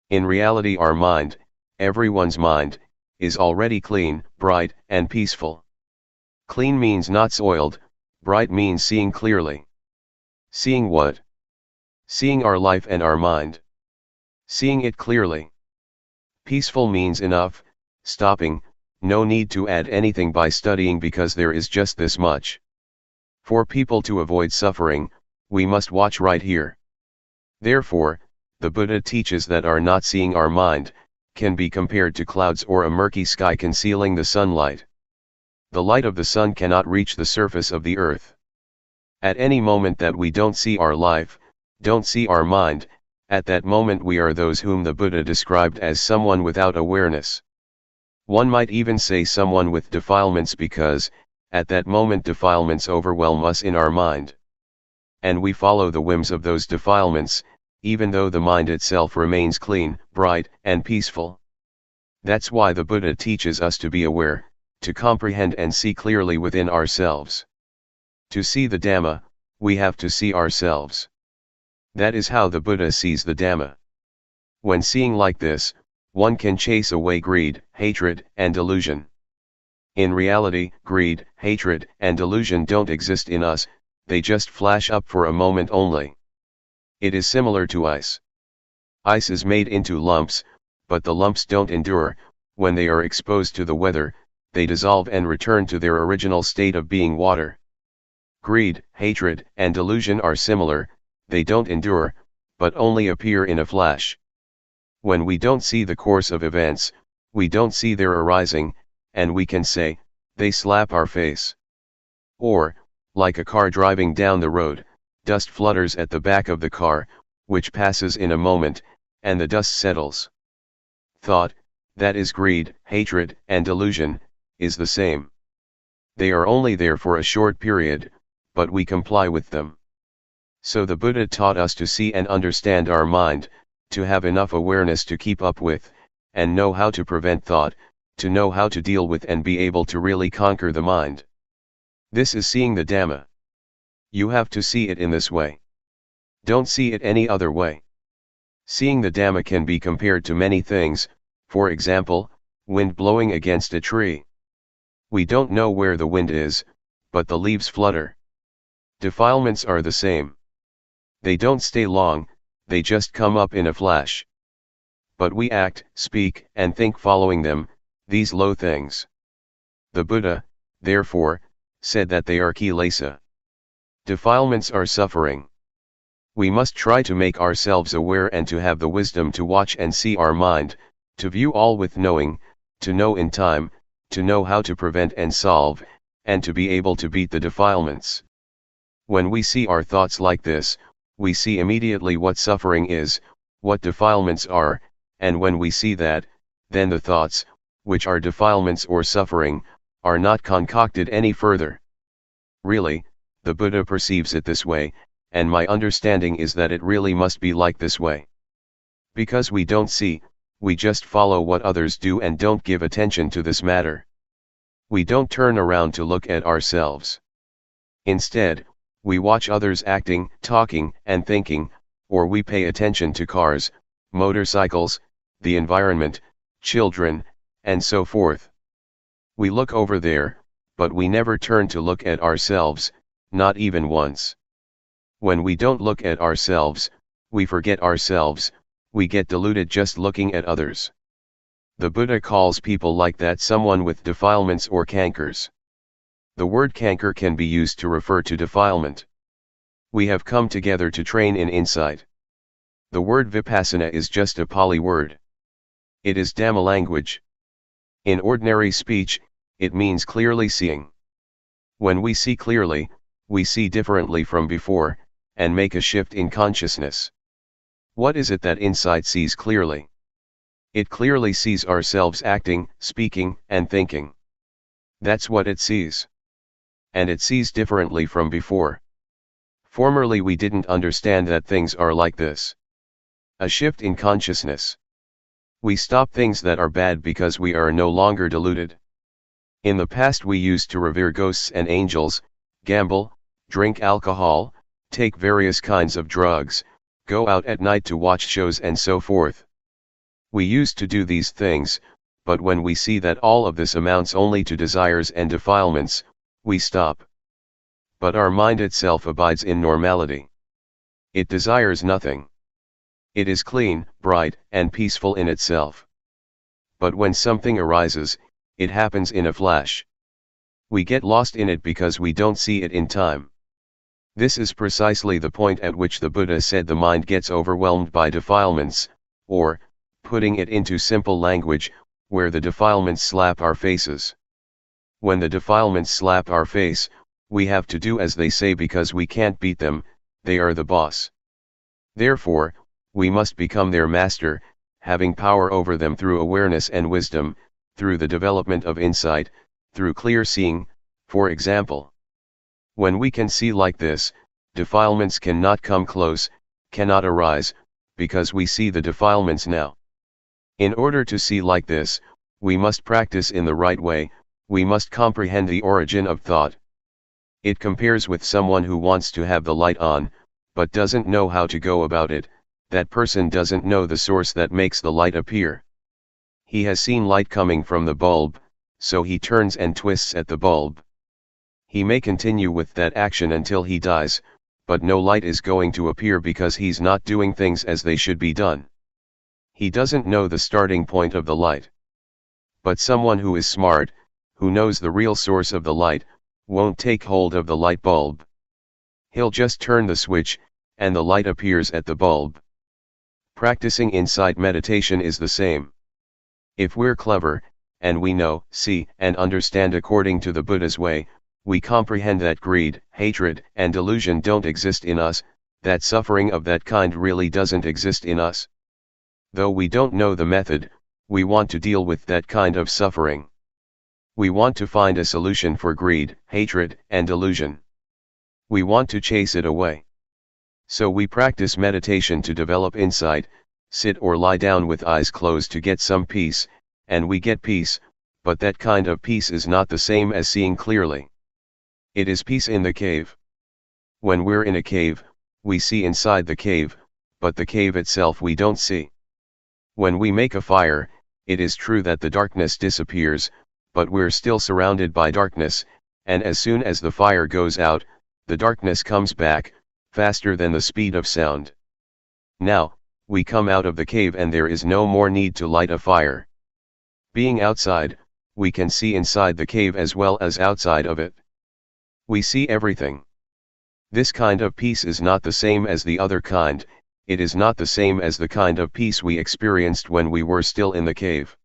Speaker 1: In reality our mind, everyone's mind, is already clean, bright, and peaceful. Clean means not soiled, bright means seeing clearly. Seeing what? Seeing our life and our mind. Seeing it clearly. Peaceful means enough, stopping, no need to add anything by studying because there is just this much. For people to avoid suffering, we must watch right here. Therefore, the Buddha teaches that our not seeing our mind, can be compared to clouds or a murky sky concealing the sunlight. The light of the sun cannot reach the surface of the earth. At any moment that we don't see our life, don't see our mind, at that moment we are those whom the Buddha described as someone without awareness. One might even say someone with defilements because, at that moment defilements overwhelm us in our mind. And we follow the whims of those defilements, even though the mind itself remains clean, bright, and peaceful. That's why the Buddha teaches us to be aware, to comprehend and see clearly within ourselves. To see the Dhamma, we have to see ourselves. That is how the Buddha sees the Dhamma. When seeing like this, one can chase away greed, hatred, and delusion. In reality, greed, hatred, and delusion don't exist in us, they just flash up for a moment only. It is similar to ice. Ice is made into lumps, but the lumps don't endure. When they are exposed to the weather, they dissolve and return to their original state of being water. Greed, hatred, and delusion are similar, they don't endure, but only appear in a flash. When we don't see the course of events, we don't see their arising, and we can say, they slap our face. Or, like a car driving down the road, dust flutters at the back of the car, which passes in a moment, and the dust settles. Thought, that is greed, hatred, and delusion, is the same. They are only there for a short period, but we comply with them. So the Buddha taught us to see and understand our mind, to have enough awareness to keep up with, and know how to prevent thought, to know how to deal with and be able to really conquer the mind. This is seeing the Dhamma. You have to see it in this way. Don't see it any other way. Seeing the Dhamma can be compared to many things, for example, wind blowing against a tree. We don't know where the wind is, but the leaves flutter. Defilements are the same. They don't stay long, they just come up in a flash. But we act, speak, and think following them, these low things. The Buddha, therefore, said that they are kilesa. Defilements are suffering. We must try to make ourselves aware and to have the wisdom to watch and see our mind, to view all with knowing, to know in time, to know how to prevent and solve, and to be able to beat the defilements. When we see our thoughts like this, we see immediately what suffering is, what defilements are, and when we see that, then the thoughts, which are defilements or suffering, are not concocted any further. Really, the Buddha perceives it this way, and my understanding is that it really must be like this way. Because we don't see, we just follow what others do and don't give attention to this matter. We don't turn around to look at ourselves. Instead, we watch others acting, talking, and thinking, or we pay attention to cars, motorcycles, the environment, children, and so forth. We look over there, but we never turn to look at ourselves, not even once. When we don't look at ourselves, we forget ourselves, we get deluded just looking at others. The Buddha calls people like that someone with defilements or cankers. The word canker can be used to refer to defilement. We have come together to train in insight. The word Vipassana is just a Pali word. It is Dhamma language. In ordinary speech, it means clearly seeing. When we see clearly, we see differently from before, and make a shift in consciousness. What is it that insight sees clearly? It clearly sees ourselves acting, speaking, and thinking. That's what it sees. And it sees differently from before. Formerly we didn't understand that things are like this. A shift in consciousness. We stop things that are bad because we are no longer deluded. In the past we used to revere ghosts and angels, gamble, drink alcohol, take various kinds of drugs, go out at night to watch shows and so forth. We used to do these things, but when we see that all of this amounts only to desires and defilements, we stop. But our mind itself abides in normality. It desires nothing. It is clean, bright, and peaceful in itself. But when something arises, it happens in a flash. We get lost in it because we don't see it in time. This is precisely the point at which the Buddha said the mind gets overwhelmed by defilements, or, putting it into simple language, where the defilements slap our faces. When the defilements slap our face, we have to do as they say because we can't beat them, they are the boss. Therefore, we must become their master, having power over them through awareness and wisdom, through the development of insight, through clear seeing, for example. When we can see like this, defilements cannot come close, cannot arise, because we see the defilements now. In order to see like this, we must practice in the right way, we must comprehend the origin of thought. It compares with someone who wants to have the light on, but doesn't know how to go about it. That person doesn't know the source that makes the light appear. He has seen light coming from the bulb, so he turns and twists at the bulb. He may continue with that action until he dies, but no light is going to appear because he's not doing things as they should be done. He doesn't know the starting point of the light. But someone who is smart, who knows the real source of the light, won't take hold of the light bulb. He'll just turn the switch, and the light appears at the bulb. Practicing insight meditation is the same. If we're clever, and we know, see, and understand according to the Buddha's way, we comprehend that greed, hatred, and delusion don't exist in us, that suffering of that kind really doesn't exist in us. Though we don't know the method, we want to deal with that kind of suffering. We want to find a solution for greed, hatred, and delusion. We want to chase it away. So we practice meditation to develop insight, sit or lie down with eyes closed to get some peace, and we get peace, but that kind of peace is not the same as seeing clearly. It is peace in the cave. When we're in a cave, we see inside the cave, but the cave itself we don't see. When we make a fire, it is true that the darkness disappears, but we're still surrounded by darkness, and as soon as the fire goes out, the darkness comes back, faster than the speed of sound. Now, we come out of the cave and there is no more need to light a fire. Being outside, we can see inside the cave as well as outside of it. We see everything. This kind of peace is not the same as the other kind, it is not the same as the kind of peace we experienced when we were still in the cave.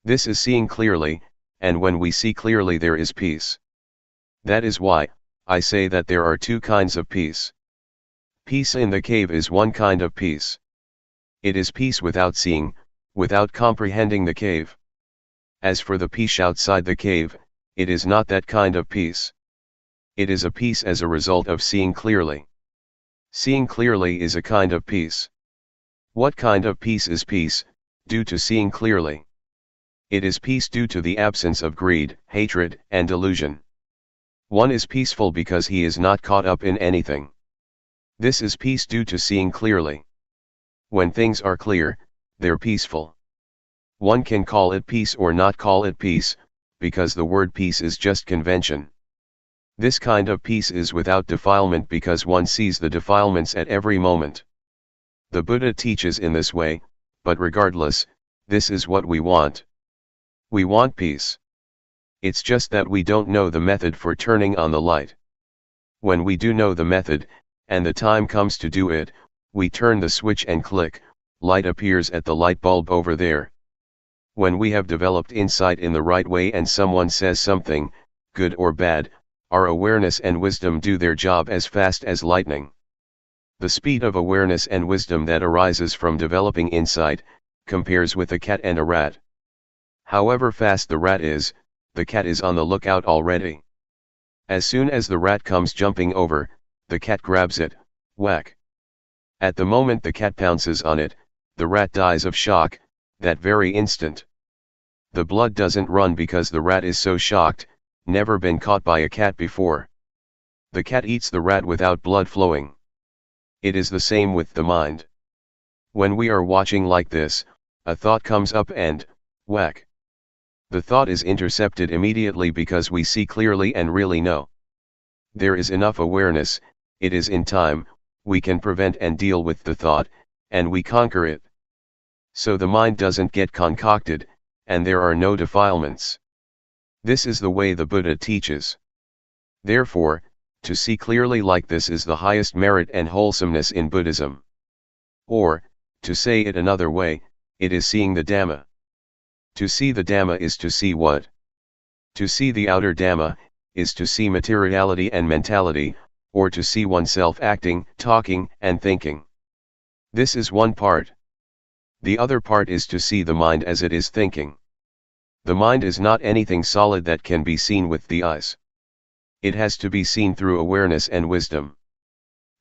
Speaker 1: This is seeing clearly, and when we see clearly there is peace. That is why, I say that there are two kinds of peace. Peace in the cave is one kind of peace. It is peace without seeing, without comprehending the cave. As for the peace outside the cave, it is not that kind of peace. It is a peace as a result of seeing clearly. Seeing clearly is a kind of peace. What kind of peace is peace, due to seeing clearly? It is peace due to the absence of greed, hatred, and delusion. One is peaceful because he is not caught up in anything. This is peace due to seeing clearly. When things are clear, they're peaceful. One can call it peace or not call it peace, because the word peace is just convention. This kind of peace is without defilement because one sees the defilements at every moment. The Buddha teaches in this way, but regardless, this is what we want. We want peace. It's just that we don't know the method for turning on the light. When we do know the method, and the time comes to do it, we turn the switch and click, light appears at the light bulb over there. When we have developed insight in the right way and someone says something, good or bad, our awareness and wisdom do their job as fast as lightning. The speed of awareness and wisdom that arises from developing insight, compares with a cat and a rat. However fast the rat is, the cat is on the lookout already. As soon as the rat comes jumping over, the cat grabs it, whack. At the moment the cat pounces on it, the rat dies of shock, that very instant. The blood doesn't run because the rat is so shocked, never been caught by a cat before. The cat eats the rat without blood flowing. It is the same with the mind. When we are watching like this, a thought comes up and, whack. The thought is intercepted immediately because we see clearly and really know. There is enough awareness, it is in time, we can prevent and deal with the thought, and we conquer it. So the mind doesn't get concocted, and there are no defilements. This is the way the Buddha teaches. Therefore, to see clearly like this is the highest merit and wholesomeness in Buddhism. Or, to say it another way, it is seeing the Dhamma. To see the Dhamma is to see what? To see the outer Dhamma, is to see materiality and mentality, or to see oneself acting, talking, and thinking. This is one part. The other part is to see the mind as it is thinking. The mind is not anything solid that can be seen with the eyes. It has to be seen through awareness and wisdom.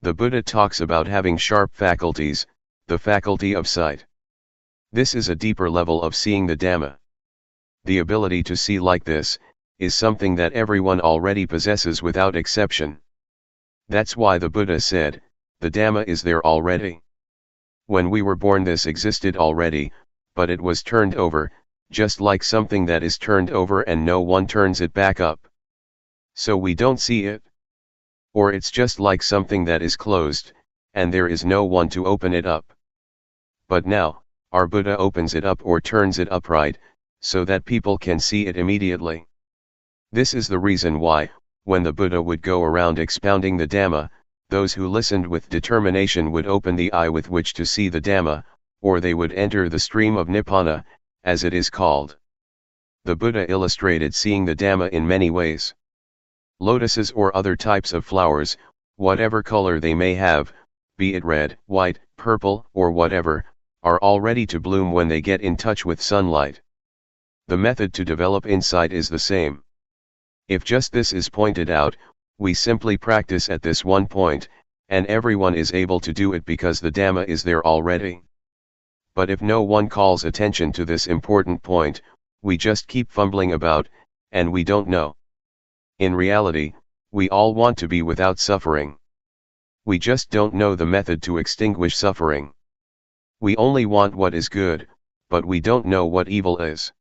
Speaker 1: The Buddha talks about having sharp faculties, the faculty of sight. This is a deeper level of seeing the Dhamma. The ability to see like this, is something that everyone already possesses without exception. That's why the Buddha said, the Dhamma is there already. When we were born this existed already, but it was turned over, just like something that is turned over and no one turns it back up. So we don't see it. Or it's just like something that is closed, and there is no one to open it up. But now, our Buddha opens it up or turns it upright, so that people can see it immediately. This is the reason why, when the Buddha would go around expounding the Dhamma, those who listened with determination would open the eye with which to see the Dhamma, or they would enter the stream of Nibbana, as it is called. The Buddha illustrated seeing the Dhamma in many ways. Lotuses or other types of flowers, whatever color they may have, be it red, white, purple, or whatever, are all ready to bloom when they get in touch with sunlight. The method to develop insight is the same. If just this is pointed out, we simply practice at this one point, and everyone is able to do it because the Dhamma is there already. But if no one calls attention to this important point, we just keep fumbling about, and we don't know. In reality, we all want to be without suffering. We just don't know the method to extinguish suffering. We only want what is good, but we don't know what evil is.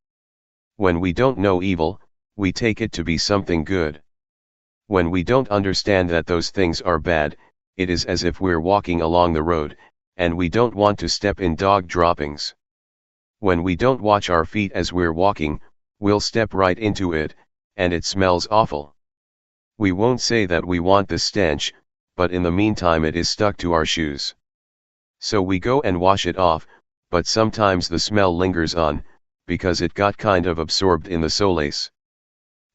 Speaker 1: When we don't know evil, we take it to be something good. When we don't understand that those things are bad, it is as if we're walking along the road, and we don't want to step in dog droppings. When we don't watch our feet as we're walking, we'll step right into it, and it smells awful. We won't say that we want the stench, but in the meantime it is stuck to our shoes. So we go and wash it off, but sometimes the smell lingers on, because it got kind of absorbed in the solace.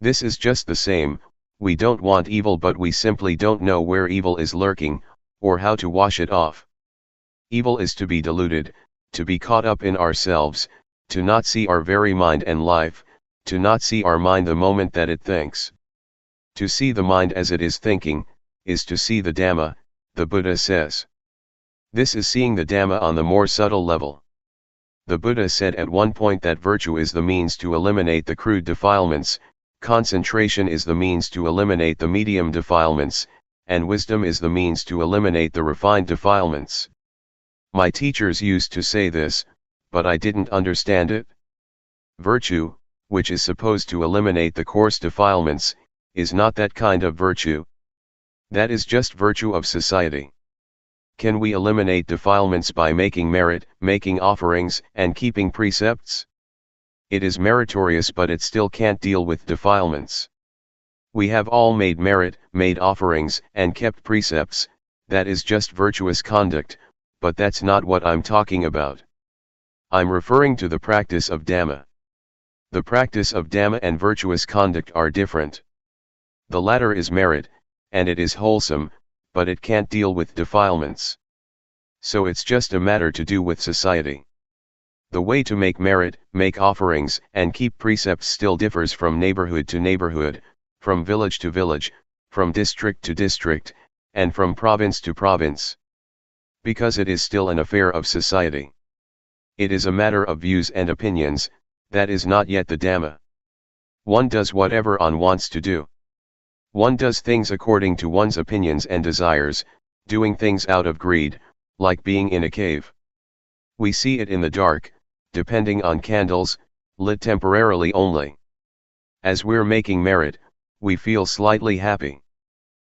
Speaker 1: This is just the same, we don't want evil but we simply don't know where evil is lurking, or how to wash it off. Evil is to be deluded, to be caught up in ourselves, to not see our very mind and life, to not see our mind the moment that it thinks. To see the mind as it is thinking, is to see the Dhamma, the Buddha says. This is seeing the Dhamma on the more subtle level. The Buddha said at one point that virtue is the means to eliminate the crude defilements, concentration is the means to eliminate the medium defilements, and wisdom is the means to eliminate the refined defilements. My teachers used to say this, but I didn't understand it. Virtue, which is supposed to eliminate the coarse defilements, is not that kind of virtue. That is just virtue of society. Can we eliminate defilements by making merit, making offerings, and keeping precepts? It is meritorious but it still can't deal with defilements. We have all made merit, made offerings, and kept precepts, that is just virtuous conduct, but that's not what I'm talking about. I'm referring to the practice of Dhamma. The practice of Dhamma and virtuous conduct are different. The latter is merit, and it is wholesome, but it can't deal with defilements. So it's just a matter to do with society. The way to make merit, make offerings, and keep precepts still differs from neighborhood to neighborhood, from village to village, from district to district, and from province to province. Because it is still an affair of society. It is a matter of views and opinions, that is not yet the Dhamma. One does whatever one wants to do. One does things according to one's opinions and desires, doing things out of greed, like being in a cave. We see it in the dark, depending on candles, lit temporarily only. As we're making merit, we feel slightly happy.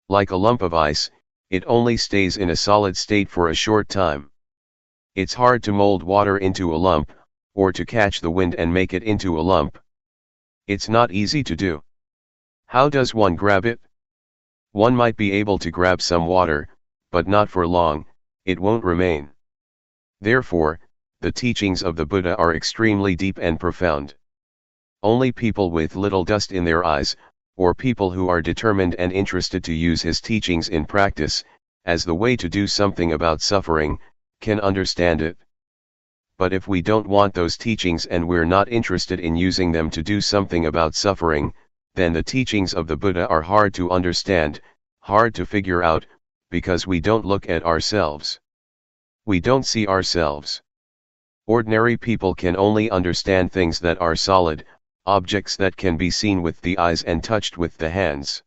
Speaker 1: Like a lump of ice, it only stays in a solid state for a short time. It's hard to mold water into a lump, or to catch the wind and make it into a lump. It's not easy to do. How does one grab it? One might be able to grab some water, but not for long, it won't remain. Therefore, the teachings of the Buddha are extremely deep and profound. Only people with little dust in their eyes, or people who are determined and interested to use his teachings in practice, as the way to do something about suffering, can understand it. But if we don't want those teachings and we're not interested in using them to do something about suffering, then the teachings of the Buddha are hard to understand, hard to figure out, because we don't look at ourselves. We don't see ourselves. Ordinary people can only understand things that are solid, objects that can be seen with the eyes and touched with the hands.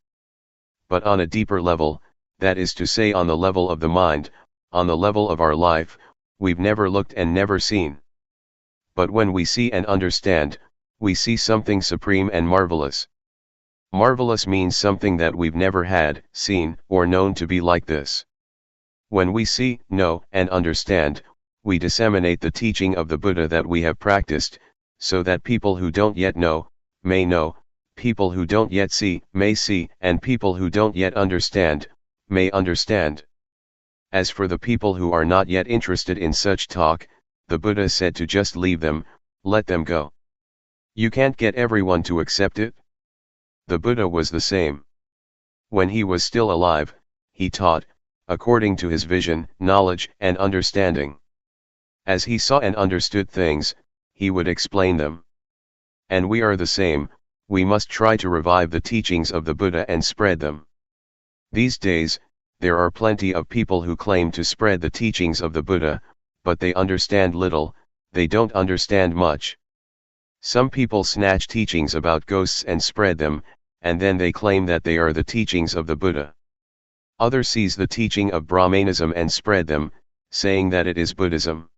Speaker 1: But on a deeper level, that is to say on the level of the mind, on the level of our life, we've never looked and never seen. But when we see and understand, we see something supreme and marvelous. Marvelous means something that we've never had, seen, or known to be like this. When we see, know, and understand, we disseminate the teaching of the Buddha that we have practiced, so that people who don't yet know, may know, people who don't yet see, may see, and people who don't yet understand, may understand. As for the people who are not yet interested in such talk, the Buddha said to just leave them, let them go. You can't get everyone to accept it. The Buddha was the same. When he was still alive, he taught, according to his vision, knowledge, and understanding. As he saw and understood things, he would explain them. And we are the same, we must try to revive the teachings of the Buddha and spread them. These days, there are plenty of people who claim to spread the teachings of the Buddha, but they understand little, they don't understand much. Some people snatch teachings about ghosts and spread them, and then they claim that they are the teachings of the Buddha. Others seize the teaching of Brahmanism and spread them, saying that it is Buddhism.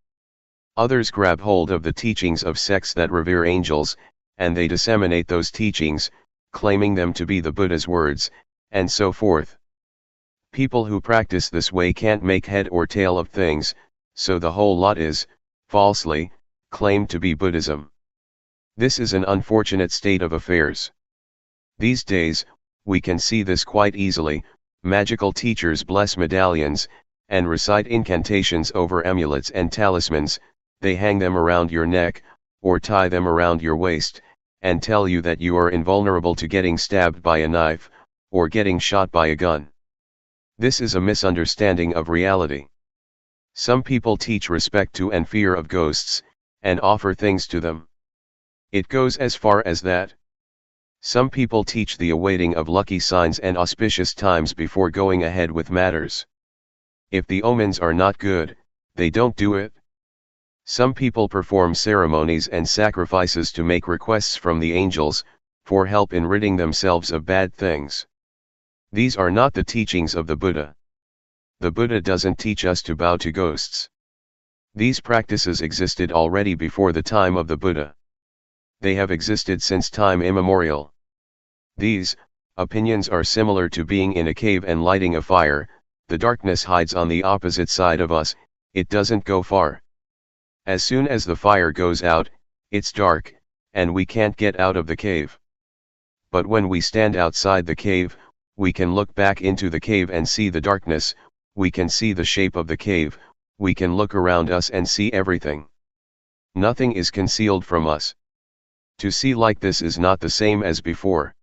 Speaker 1: Others grab hold of the teachings of sects that revere angels, and they disseminate those teachings, claiming them to be the Buddha's words, and so forth. People who practice this way can't make head or tail of things, so the whole lot is, falsely, claimed to be Buddhism. This is an unfortunate state of affairs. These days, we can see this quite easily. Magical teachers bless medallions, and recite incantations over amulets and talismans. They hang them around your neck, or tie them around your waist, and tell you that you are invulnerable to getting stabbed by a knife, or getting shot by a gun. This is a misunderstanding of reality. Some people teach respect to and fear of ghosts, and offer things to them. It goes as far as that. Some people teach the awaiting of lucky signs and auspicious times before going ahead with matters. If the omens are not good, they don't do it. Some people perform ceremonies and sacrifices to make requests from the angels, for help in ridding themselves of bad things. These are not the teachings of the Buddha. The Buddha doesn't teach us to bow to ghosts. These practices existed already before the time of the Buddha. They have existed since time immemorial. These opinions are similar to being in a cave and lighting a fire. The darkness hides on the opposite side of us, it doesn't go far. As soon as the fire goes out, it's dark, and we can't get out of the cave. But when we stand outside the cave, we can look back into the cave and see the darkness, we can see the shape of the cave, we can look around us and see everything. Nothing is concealed from us. To see like this is not the same as before.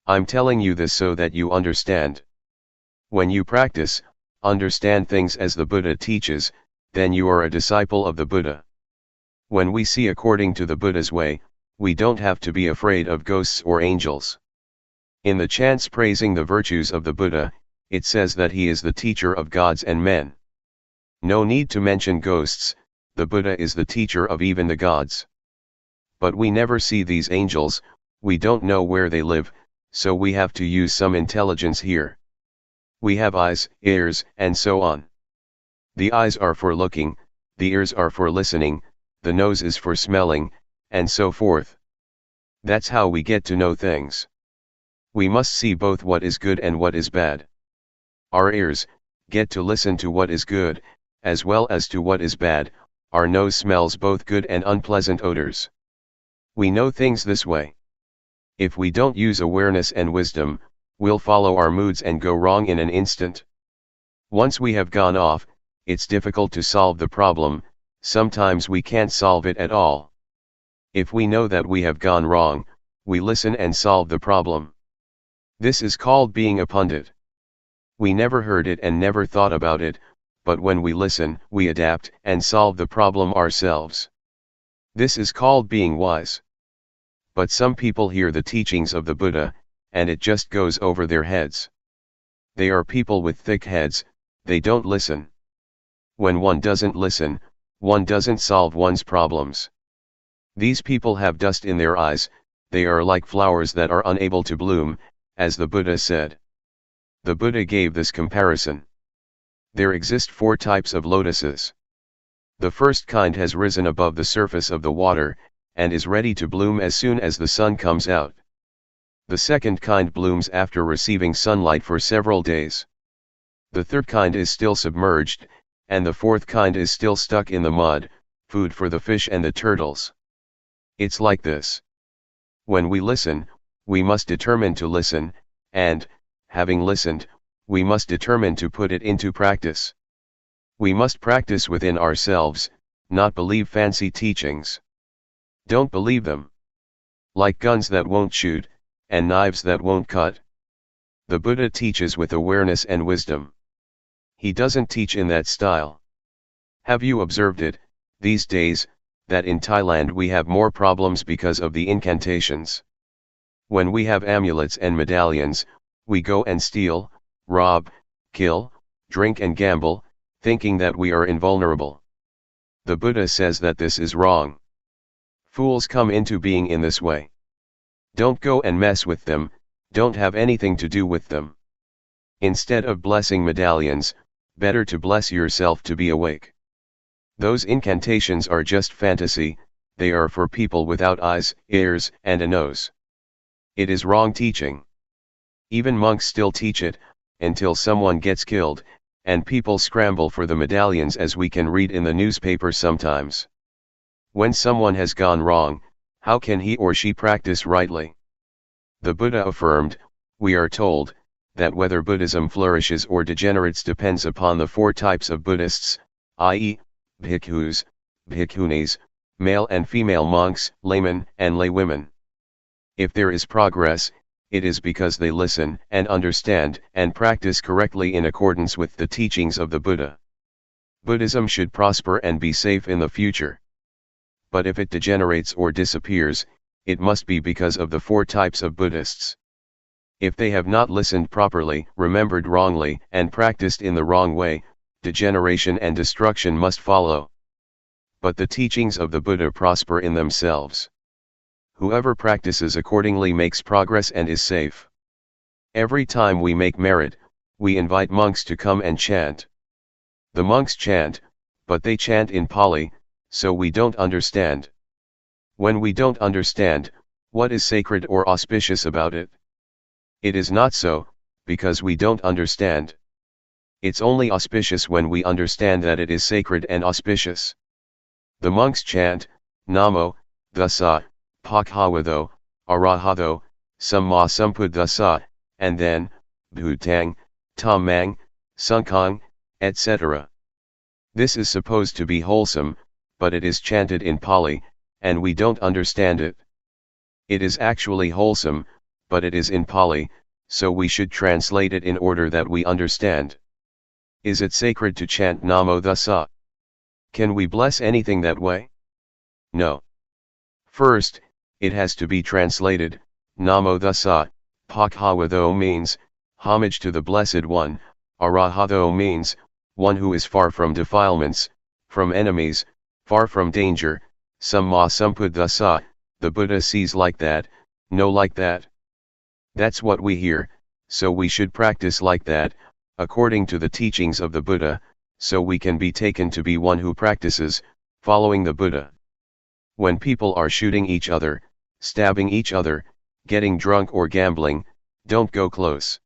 Speaker 1: I'm telling you this so that you understand. When you practice, understand things as the Buddha teaches, then you are a disciple of the Buddha. When we see according to the Buddha's way, we don't have to be afraid of ghosts or angels. In the chants praising the virtues of the Buddha, it says that he is the teacher of gods and men. No need to mention ghosts, the Buddha is the teacher of even the gods. But we never see these angels, we don't know where they live, so we have to use some intelligence here. We have eyes, ears, and so on. The eyes are for looking, the ears are for listening, the nose is for smelling, and so forth. That's how we get to know things. We must see both what is good and what is bad. Our ears get to listen to what is good, as well as to what is bad. Our nose smells both good and unpleasant odors. We know things this way. If we don't use awareness and wisdom, we'll follow our moods and go wrong in an instant. Once we have gone off, it's difficult to solve the problem, sometimes we can't solve it at all. If we know that we have gone wrong, we listen and solve the problem. This is called being a pundit. We never heard it and never thought about it, but when we listen, we adapt and solve the problem ourselves. This is called being wise. But some people hear the teachings of the Buddha, and it just goes over their heads. They are people with thick heads, they don't listen. When one doesn't listen, one doesn't solve one's problems. These people have dust in their eyes, they are like flowers that are unable to bloom, as the Buddha said. The Buddha gave this comparison. There exist 4 types of lotuses. The first kind has risen above the surface of the water, and is ready to bloom as soon as the sun comes out. The second kind blooms after receiving sunlight for several days. The third kind is still submerged, and the fourth kind is still stuck in the mud, food for the fish and the turtles. It's like this. When we listen, we must determine to listen, and, having listened, we must determine to put it into practice. We must practice within ourselves, not believe fancy teachings. Don't believe them. Like guns that won't shoot, and knives that won't cut. The Buddha teaches with awareness and wisdom. He doesn't teach in that style. Have you observed it, these days, that in Thailand we have more problems because of the incantations? When we have amulets and medallions, we go and steal, rob, kill, drink and gamble, thinking that we are invulnerable. The Buddha says that this is wrong. Fools come into being in this way. Don't go and mess with them, don't have anything to do with them. Instead of blessing medallions, better to bless yourself to be awake. Those incantations are just fantasy, they are for people without eyes, ears, and a nose. It is wrong teaching. Even monks still teach it, until someone gets killed, and people scramble for the medallions, as we can read in the newspaper sometimes. When someone has gone wrong, how can he or she practice rightly? The Buddha affirmed, we are told, that whether Buddhism flourishes or degenerates depends upon the four types of Buddhists, i.e., bhikkhus, bhikkhunis, male and female monks, laymen and laywomen. If there is progress, it is because they listen and understand and practice correctly in accordance with the teachings of the Buddha. Buddhism should prosper and be safe in the future. But if it degenerates or disappears, it must be because of the four types of Buddhists. If they have not listened properly, remembered wrongly, and practiced in the wrong way, degeneration and destruction must follow. But the teachings of the Buddha prosper in themselves. Whoever practices accordingly makes progress and is safe. Every time we make merit, we invite monks to come and chant. The monks chant, but they chant in Pali, so we don't understand. When we don't understand, what is sacred or auspicious about it? It is not so, because we don't understand. It's only auspicious when we understand that it is sacred and auspicious. The monks chant, Namo, Thassa, Bhagavato, Arahato, Samma Sambuddhassa, and then, Bhutang, Dhammang, Sangkhang, etc. This is supposed to be wholesome, but it is chanted in Pali, and we don't understand it. It is actually wholesome, but it is in Pali, so we should translate it in order that we understand. Is it sacred to chant Namo Thassa? Can we bless anything that way? No. First, it has to be translated. Namo Thassa, Bhagavato means, homage to the Blessed One, Arahato means, one who is far from defilements, from enemies, far from danger, Samma Sambuddhassa, the Buddha sees like that, know like that. That's what we hear, so we should practice like that, according to the teachings of the Buddha, so we can be taken to be one who practices, following the Buddha. When people are shooting each other, stabbing each other, getting drunk or gambling, don't go close.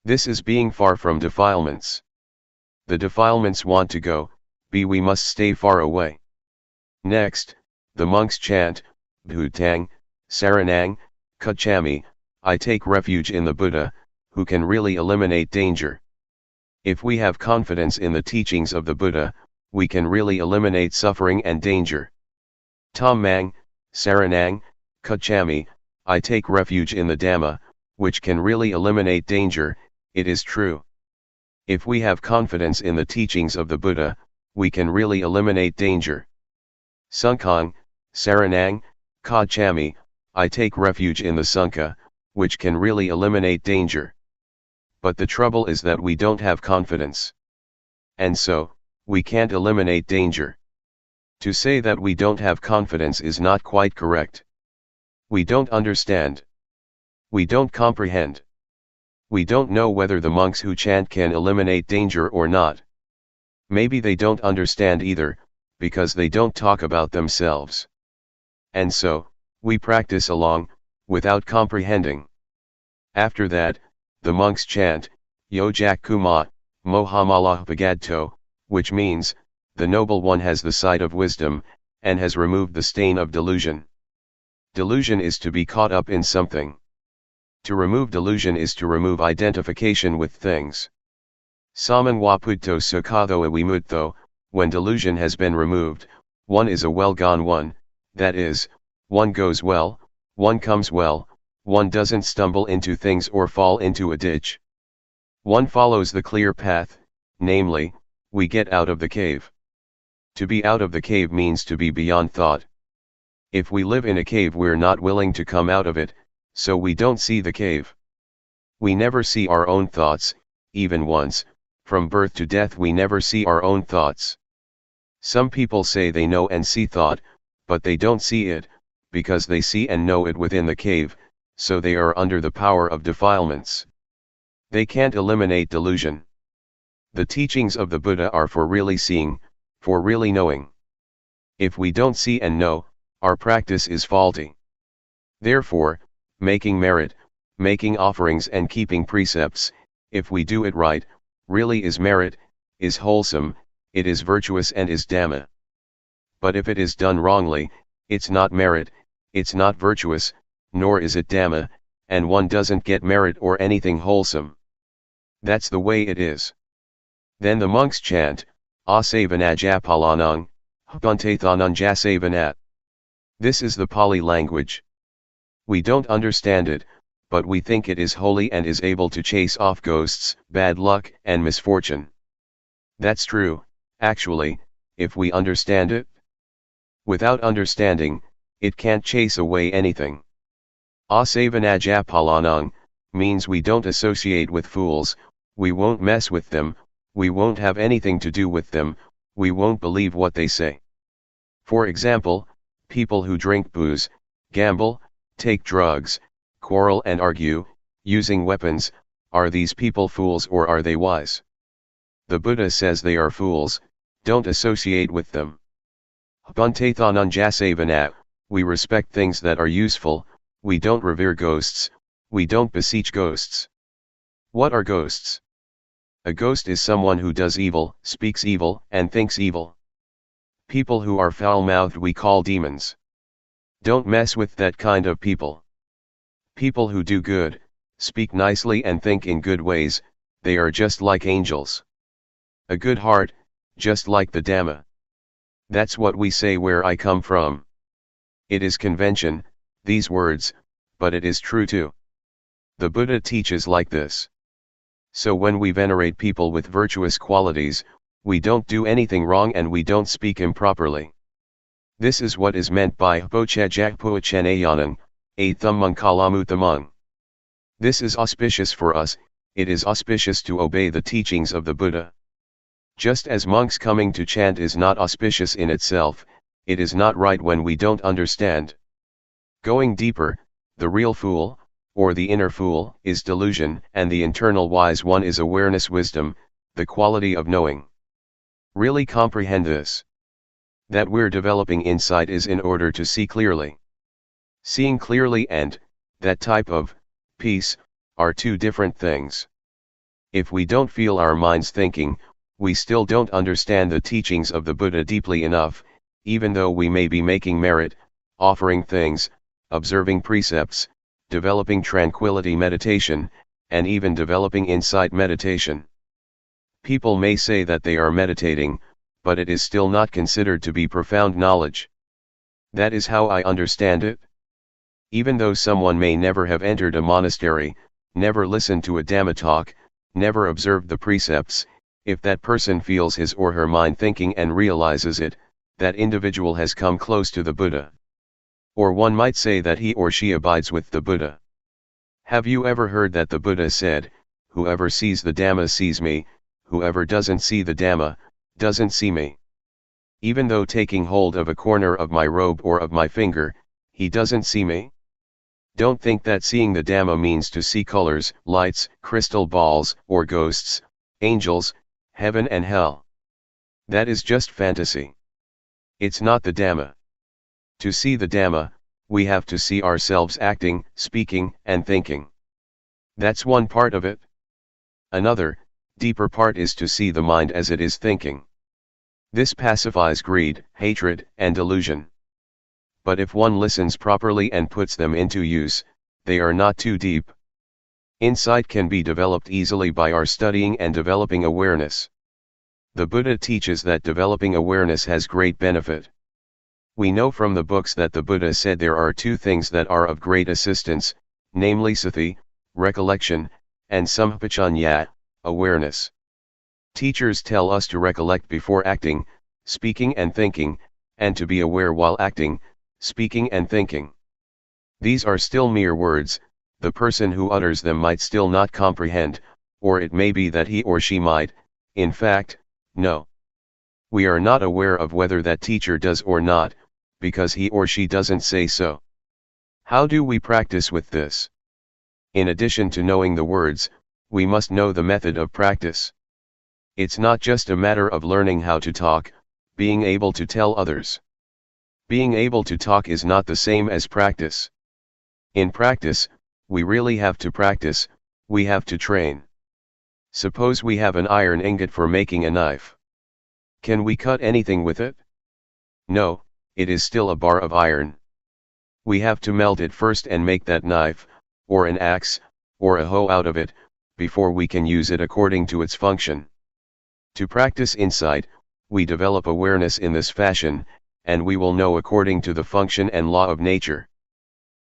Speaker 1: This is being far from defilements. The defilements want to go, we must stay far away. Next, the monks chant, Bhutang, Saranang, Kachami, I take refuge in the Buddha, who can really eliminate danger. If we have confidence in the teachings of the Buddha, we can really eliminate suffering and danger. Dhammang, Saranang, Kachami, I take refuge in the Dhamma, which can really eliminate danger, it is true. If we have confidence in the teachings of the Buddha, we can really eliminate danger. Sangkhang, Saranang, Kachami, I take refuge in the Sangha, which can really eliminate danger. But the trouble is that we don't have confidence. And so, we can't eliminate danger. To say that we don't have confidence is not quite correct. We don't understand. We don't comprehend. We don't know whether the monks who chant can eliminate danger or not. Maybe they don't understand either, because they don't talk about themselves. And so, we practice along, without comprehending. After that, the monks chant, Yojak Kuma, Mohamalah Bagadto, which means, the Noble One has the sight of wisdom, and has removed the stain of delusion. Delusion is to be caught up in something. To remove delusion is to remove identification with things. Saman Waputto Sukatho Iwimutto, when delusion has been removed, one is a well-gone one, that is, one goes well, one comes well, one doesn't stumble into things or fall into a ditch. One follows the clear path, namely, we get out of the cave. To be out of the cave means to be beyond thought. If we live in a cave, we're not willing to come out of it, so we don't see the cave. We never see our own thoughts, even once, from birth to death we never see our own thoughts. Some people say they know and see thought, but they don't see it, because they see and know it within the cave, so they are under the power of defilements. They can't eliminate delusion. The teachings of the Buddha are for really seeing, for really knowing. If we don't see and know, our practice is faulty. Therefore, making merit, making offerings and keeping precepts, if we do it right, really is merit, is wholesome, it is virtuous and is Dhamma. But if it is done wrongly, it's not merit, it's not virtuous, nor is it Dhamma, and one doesn't get merit or anything wholesome. That's the way it is. Then the monks chant, Asavanajapalānang, Bhuntathananjasavanat. This is the Pali language. We don't understand it, but we think it is holy and is able to chase off ghosts, bad luck and misfortune. That's true, actually, if we understand it. Without understanding, it can't chase away anything. Asavanajapalānang means we don't associate with fools, we won't mess with them, we won't have anything to do with them, we won't believe what they say. For example, people who drink booze, gamble, take drugs, quarrel and argue, using weapons, are these people fools or are they wise? The Buddha says they are fools, don't associate with them. Bhuntathananjasavanat, we respect things that are useful, we don't revere ghosts, we don't beseech ghosts. What are ghosts? A ghost is someone who does evil, speaks evil, and thinks evil. People who are foul-mouthed we call demons. Don't mess with that kind of people. People who do good, speak nicely and think in good ways, they are just like angels. A good heart, just like the Dhamma. That's what we say where I come from. It is convention, these words, but it is true too. The Buddha teaches like this. So when we venerate people with virtuous qualities, we don't do anything wrong and we don't speak improperly. This is what is meant by Pochajakpoachanayanan, a Thummangkalamuthamang. This is auspicious for us, it is auspicious to obey the teachings of the Buddha. Just as monks coming to chant is not auspicious in itself, it is not right when we don't understand. Going deeper, the real fool, or the inner fool, is delusion, and the internal wise one is awareness wisdom, the quality of knowing. Really comprehend this. That we're developing insight is in order to see clearly. Seeing clearly and, that type of, peace, are two different things. If we don't feel our minds thinking, we still don't understand the teachings of the Buddha deeply enough, even though we may be making merit, offering things, observing precepts, developing tranquility meditation, and even developing insight meditation. People may say that they are meditating, but it is still not considered to be profound knowledge. That is how I understand it. Even though someone may never have entered a monastery, never listened to a Dhamma talk, never observed the precepts, if that person feels his or her mind thinking and realizes it, that individual has come close to the Buddha. Or one might say that he or she abides with the Buddha. Have you ever heard that the Buddha said, "Whoever sees the Dhamma sees me, whoever doesn't see the Dhamma, doesn't see me"? Even though taking hold of a corner of my robe or of my finger, he doesn't see me? Don't think that seeing the Dhamma means to see colors, lights, crystal balls, or ghosts, angels, heaven and hell. That is just fantasy. It's not the Dhamma. To see the Dhamma, we have to see ourselves acting, speaking, and thinking. That's one part of it. Another, deeper part is to see the mind as it is thinking. This pacifies greed, hatred, and delusion. But if one listens properly and puts them into use, they are not too deep. Insight can be developed easily by our studying and developing awareness. The Buddha teaches that developing awareness has great benefit. We know from the books that the Buddha said there are two things that are of great assistance, namely sati, recollection, and sampajanya, awareness. Teachers tell us to recollect before acting, speaking and thinking, and to be aware while acting, speaking and thinking. These are still mere words, the person who utters them might still not comprehend, or it may be that he or she might, in fact, know. We are not aware of whether that teacher does or not, because he or she doesn't say so. How do we practice with this? In addition to knowing the words, we must know the method of practice. It's not just a matter of learning how to talk, being able to tell others. Being able to talk is not the same as practice. In practice, we really have to practice, we have to train. Suppose we have an iron ingot for making a knife. Can we cut anything with it? No, it is still a bar of iron. We have to melt it first and make that knife, or an axe, or a hoe out of it, before we can use it according to its function. To practice insight, we develop awareness in this fashion, and we will know according to the function and law of nature.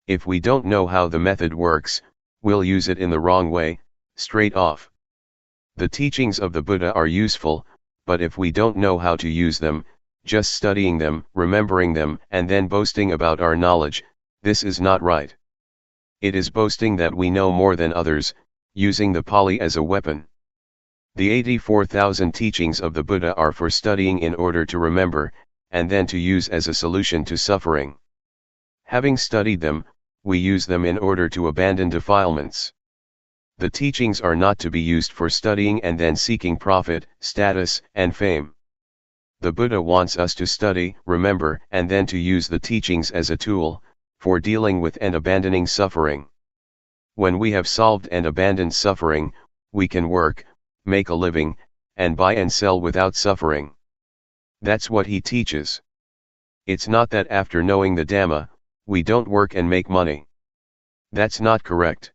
Speaker 1: If we don't know how the method works, we'll use it in the wrong way, straight off. The teachings of the Buddha are useful, but if we don't know how to use them, just studying them, remembering them, and then boasting about our knowledge, this is not right. It is boasting that we know more than others, using the Pali as a weapon. The 84,000 teachings of the Buddha are for studying in order to remember, and then to use as a solution to suffering. Having studied them, we use them in order to abandon defilements. The teachings are not to be used for studying and then seeking profit, status, and fame. The Buddha wants us to study, remember, and then to use the teachings as a tool, for dealing with and abandoning suffering. When we have solved and abandoned suffering, we can work, make a living, and buy and sell without suffering. That's what he teaches. It's not that after knowing the Dhamma, we don't work and make money. That's not correct.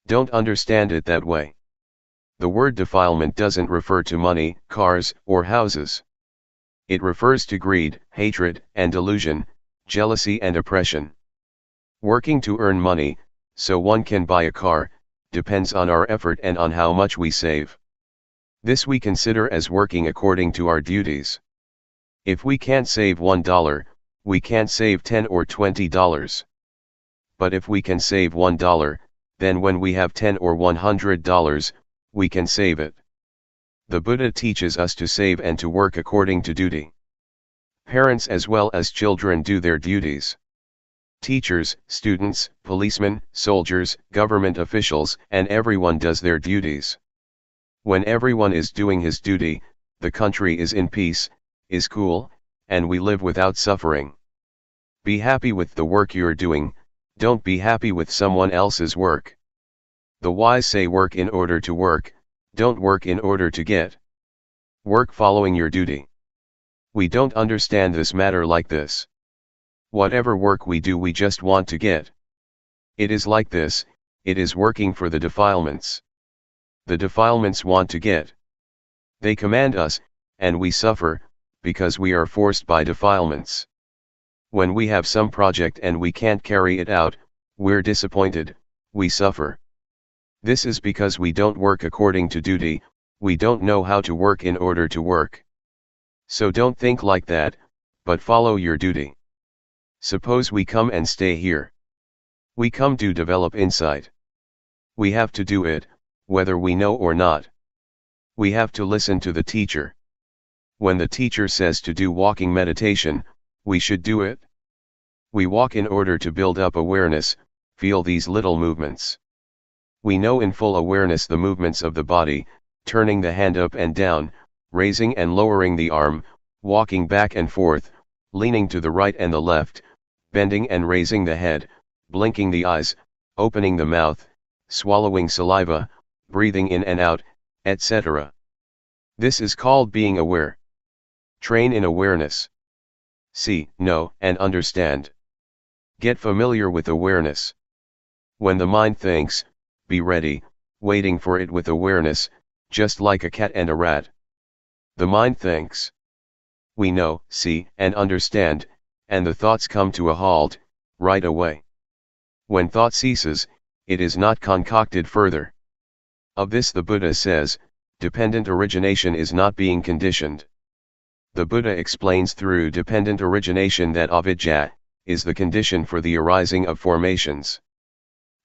Speaker 1: Don't understand it that way. The word defilement doesn't refer to money, cars, or houses. It refers to greed, hatred, and delusion, jealousy and oppression. Working to earn money, so one can buy a car, depends on our effort and on how much we save. This we consider as working according to our duties. If we can't save $1, we can't save $10 or $20. But if we can save $1, then when we have $10 or $100, we can save it. The Buddha teaches us to save and to work according to duty. Parents as well as children do their duties. Teachers, students, policemen, soldiers, government officials, and everyone does their duties. When everyone is doing his duty, the country is in peace, is cool, and we live without suffering. Be happy with the work you're doing, don't be happy with someone else's work. The wise say work in order to work, don't work in order to get. Work following your duty. We don't understand this matter like this. Whatever work we do we just want to get. It is like this, it is working for the defilements. The defilements want to get. They command us, and we suffer, because we are forced by defilements. When we have some project and we can't carry it out, we're disappointed, we suffer. This is because we don't work according to duty, we don't know how to work in order to work. So don't think like that, but follow your duty. Suppose we come and stay here. We come to develop insight. We have to do it, whether we know or not. We have to listen to the teacher. When the teacher says to do walking meditation, we should do it. We walk in order to build up awareness, feel these little movements. We know in full awareness the movements of the body, turning the hand up and down, raising and lowering the arm, walking back and forth, leaning to the right and the left, bending and raising the head, blinking the eyes, opening the mouth, swallowing saliva, breathing in and out, etc. This is called being aware. Train in awareness. See, know, and understand. Get familiar with awareness. When the mind thinks, be ready, waiting for it with awareness, just like a cat and a rat. The mind thinks. We know, see, and understand, and the thoughts come to a halt, right away. When thought ceases, it is not concocted further. Of this the Buddha says, dependent origination is not being conditioned. The Buddha explains through dependent origination that avidya is the condition for the arising of formations.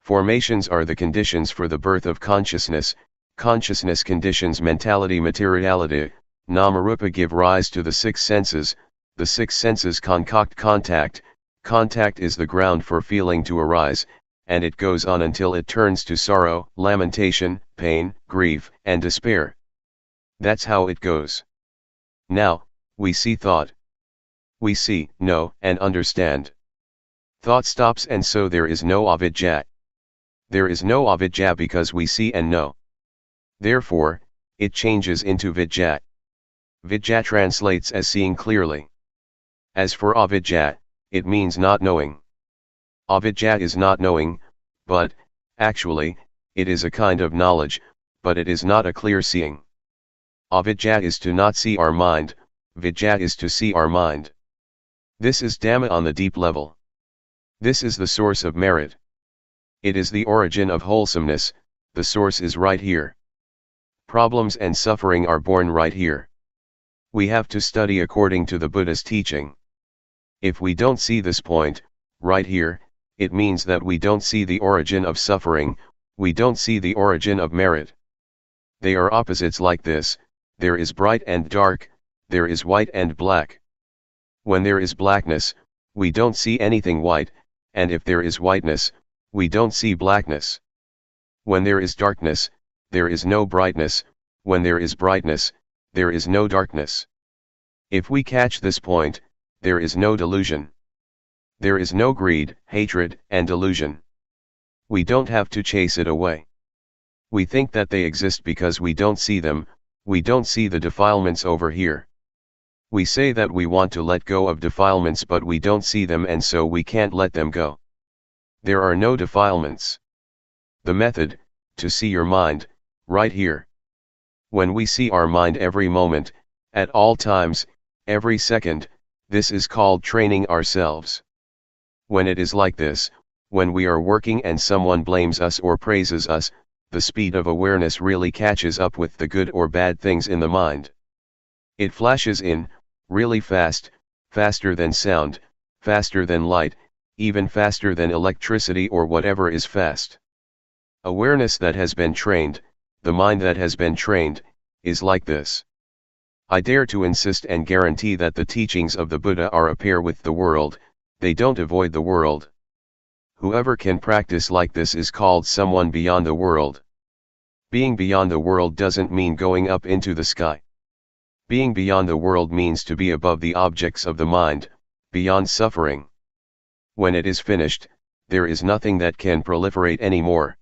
Speaker 1: Formations are the conditions for the birth of consciousness, consciousness conditions mentality materiality, Namarupa give rise to the six senses, the six senses concoct contact, contact is the ground for feeling to arise, and it goes on until it turns to sorrow, lamentation, pain, grief, and despair. That's how it goes. Now, we see thought. We see, know, and understand. Thought stops and so there is no avidya. There is no avidya because we see and know. Therefore, it changes into vidya. Vidya translates as seeing clearly. As for avidya, it means not knowing. Avidya is not knowing, but, actually, it is a kind of knowledge, but it is not a clear seeing. Avidya is to not see our mind, vidya is to see our mind. This is Dhamma on the deep level. This is the source of merit. It is the origin of wholesomeness, the source is right here. Problems and suffering are born right here. We have to study according to the Buddha's teaching. If we don't see this point, right here, it means that we don't see the origin of suffering, we don't see the origin of merit. They are opposites like this, there is bright and dark, there is white and black. When there is blackness, we don't see anything white, and if there is whiteness, we don't see blackness. When there is darkness, there is no brightness, when there is brightness, there is no darkness. If we catch this point, there is no delusion. There is no greed, hatred, and delusion. We don't have to chase it away. We think that they exist because we don't see them, we don't see the defilements over here. We say that we want to let go of defilements but we don't see them and so we can't let them go. There are no defilements. The method, to see your mind, right here. When we see our mind every moment, at all times, every second, this is called training ourselves. When it is like this, when we are working and someone blames us or praises us, the speed of awareness really catches up with the good or bad things in the mind. It flashes in, really fast, faster than sound, faster than light, even faster than electricity or whatever is fast. Awareness that has been trained, the mind that has been trained, is like this. I dare to insist and guarantee that the teachings of the Buddha are a pair with the world, they don't avoid the world. Whoever can practice like this is called someone beyond the world. Being beyond the world doesn't mean going up into the sky. Being beyond the world means to be above the objects of the mind, beyond suffering. When it is finished, there is nothing that can proliferate anymore.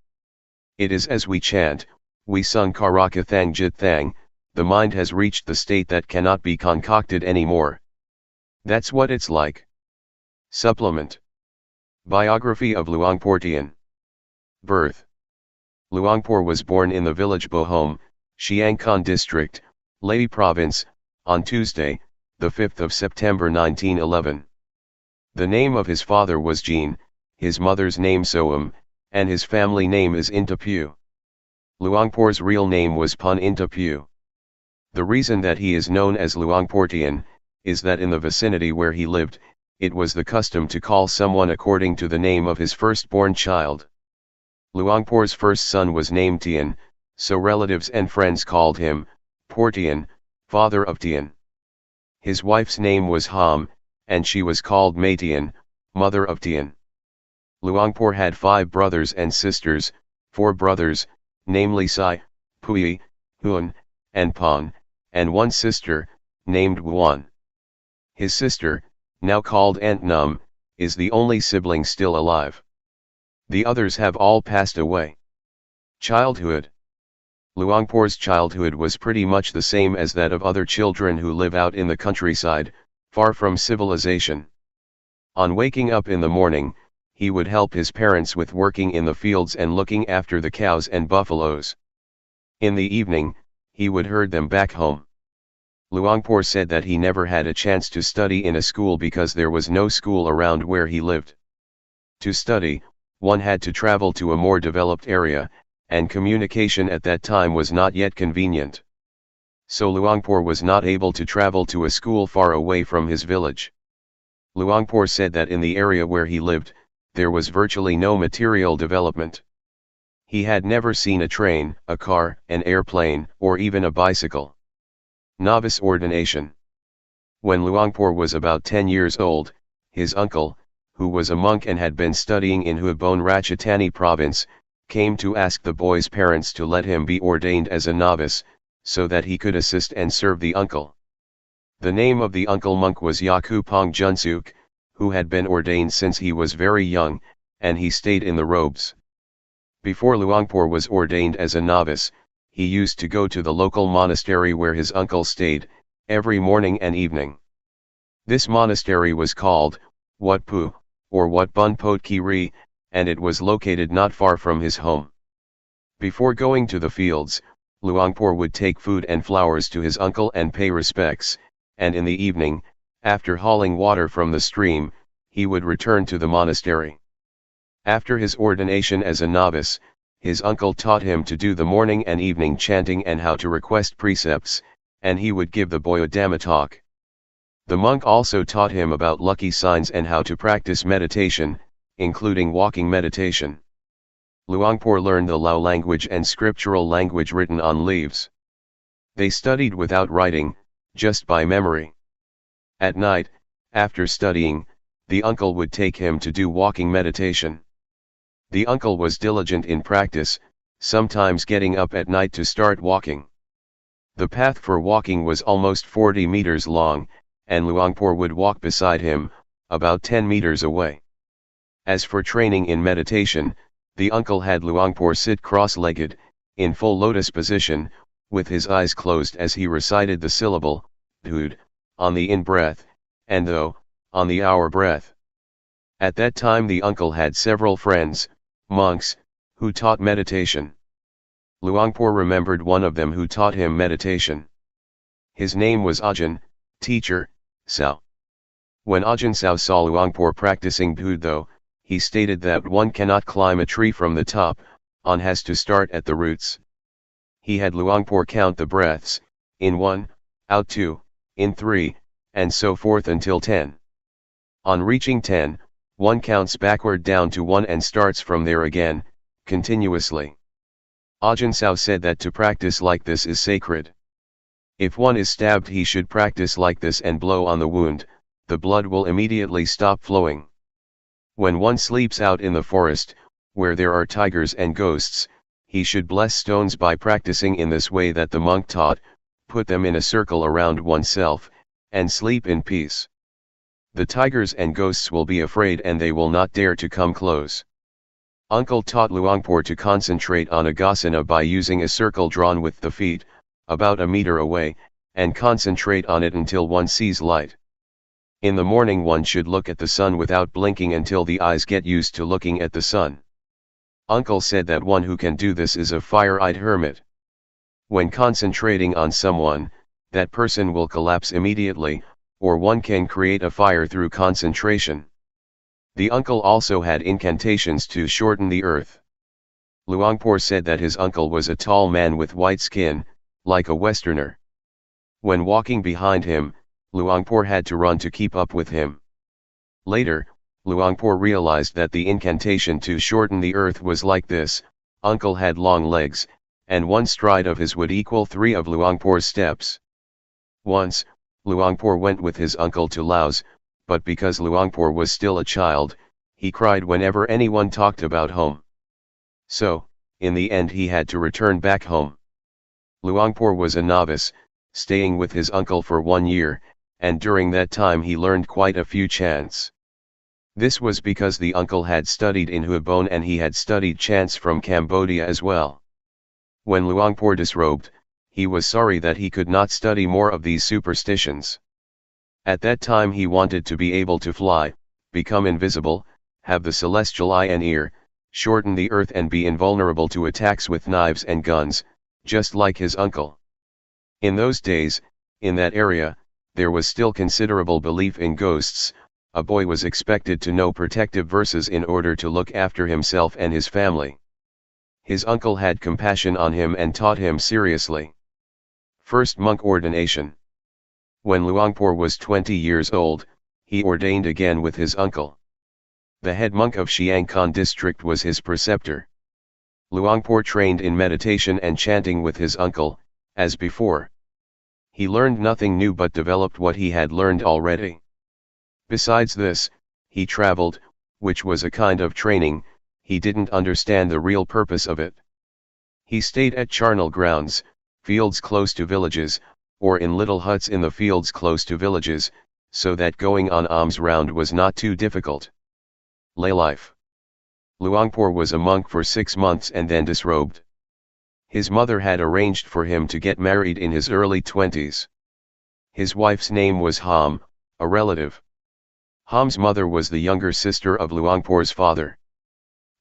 Speaker 1: It is as we chant, we sung Karaka Thang Jit Thang, the mind has reached the state that cannot be concocted anymore. That's what it's like. Supplement. Biography of Luangpor Teean. Birth. Luangpor was born in the village Bohom, Chiang Khon District, Leh Province, on Tuesday, the 5th of September 1911. The name of his father was Jean, his mother's name Soam, and his family name is Intapu. Luangpor's real name was Pun Intapu. The reason that he is known as Luangpor Teean, is that in the vicinity where he lived, it was the custom to call someone according to the name of his firstborn child. Luangpor's first son was named Teean, so relatives and friends called him, Por Teean, father of Teean. His wife's name was Ham, and she was called Mae Teean, mother of Teean. Luangpor had 5 brothers and sisters, 4 brothers, namely Sai, Pui, Huan, and Pon, and 1 sister, named Wuan. His sister, now called Aunt Num, is the only sibling still alive. The others have all passed away. Childhood. Luangpor's childhood was pretty much the same as that of other children who live out in the countryside, far from civilization. On waking up in the morning, he would help his parents with working in the fields and looking after the cows and buffaloes. In the evening, he would herd them back home. Luangpor said that he never had a chance to study in a school because there was no school around where he lived. To study, one had to travel to a more developed area, and communication at that time was not yet convenient. So Luangpor was not able to travel to a school far away from his village. Luangpor said that in the area where he lived, there was virtually no material development. He had never seen a train, a car, an airplane, or even a bicycle. Novice ordination. When Luangpor was about 10 years old, his uncle, who was a monk and had been studying in Hubon Ratchathani province, came to ask the boy's parents to let him be ordained as a novice, so that he could assist and serve the uncle. The name of the uncle monk was Yakupong Junsuk, who had been ordained since he was very young, and he stayed in the robes. Before Luangpor was ordained as a novice, he used to go to the local monastery where his uncle stayed, every morning and evening. This monastery was called Wat Pu, or Wat Bun Pot Kiri, and it was located not far from his home. Before going to the fields, Luangpor would take food and flowers to his uncle and pay respects, and in the evening, after hauling water from the stream, he would return to the monastery. After his ordination as a novice, his uncle taught him to do the morning and evening chanting and how to request precepts, and he would give the boy a Dhamma talk. The monk also taught him about lucky signs and how to practice meditation, including walking meditation. Luangpor learned the Lao language and scriptural language written on leaves. They studied without writing, just by memory. At night, after studying, the uncle would take him to do walking meditation. The uncle was diligent in practice, sometimes getting up at night to start walking. The path for walking was almost 40 meters long, and Luangpor would walk beside him, about 10 meters away. As for training in meditation, the uncle had Luangpor sit cross-legged, in full lotus position, with his eyes closed as he recited the syllable, Dhud, on the in-breath, and Tho, on the out-breath. At that time the uncle had several friends, monks, who taught meditation. Luangpor remembered one of them who taught him meditation. His name was Ajahn, teacher, Sao. When Ajahn Sao saw Luangpor practicing Dhud though, he stated that one cannot climb a tree from the top, one has to start at the roots. He had Luangpor count the breaths, in 1, out 2, in 3, and so forth until 10. On reaching 10, one counts backward down to 1 and starts from there again, continuously. Ajahn Sao said that to practice like this is sacred. If one is stabbed he should practice like this and blow on the wound, the blood will immediately stop flowing. When one sleeps out in the forest, where there are tigers and ghosts, he should bless stones by practicing in this way that the monk taught, put them in a circle around oneself, and sleep in peace. The tigers and ghosts will be afraid and they will not dare to come close. Uncle taught Luangpor to concentrate on Agasana by using a circle drawn with the feet, about a meter away, and concentrate on it until one sees light. In the morning one should look at the sun without blinking until the eyes get used to looking at the sun. Uncle said that one who can do this is a fire-eyed hermit. When concentrating on someone, that person will collapse immediately, or one can create a fire through concentration. The uncle also had incantations to shorten the earth. Luangpor said that his uncle was a tall man with white skin, like a Westerner. When walking behind him, Luangpor had to run to keep up with him. Later, Luangpor realized that the incantation to shorten the earth was like this: uncle had long legs, and one stride of his would equal 3 of Luangpor's steps. Once, Luangpor went with his uncle to Laos, but because Luangpor was still a child, he cried whenever anyone talked about home. So, in the end he had to return back home. Luangpor was a novice, staying with his uncle for 1 year, and during that time he learned quite a few chants. This was because the uncle had studied in Huabone and he had studied chants from Cambodia as well. When Luangpor disrobed, he was sorry that he could not study more of these superstitions. At that time he wanted to be able to fly, become invisible, have the celestial eye and ear, shorten the earth and be invulnerable to attacks with knives and guns, just like his uncle. In those days, in that area, there was still considerable belief in ghosts. A boy was expected to know protective verses in order to look after himself and his family. His uncle had compassion on him and taught him seriously. First monk ordination. When Luangpor was 20 years old, he ordained again with his uncle. The head monk of Chiang Khon district was his preceptor. Luangpor trained in meditation and chanting with his uncle, as before. He learned nothing new but developed what he had learned already. Besides this, he traveled, which was a kind of training. He didn't understand the real purpose of it. He stayed at charnel grounds, fields close to villages, or in little huts in the fields close to villages, so that going on alms round was not too difficult. Lay life. Luangpor was a monk for 6 months and then disrobed. His mother had arranged for him to get married in his early 20s. His wife's name was Ham, a relative. Ham's mother was the younger sister of Luangpor's father.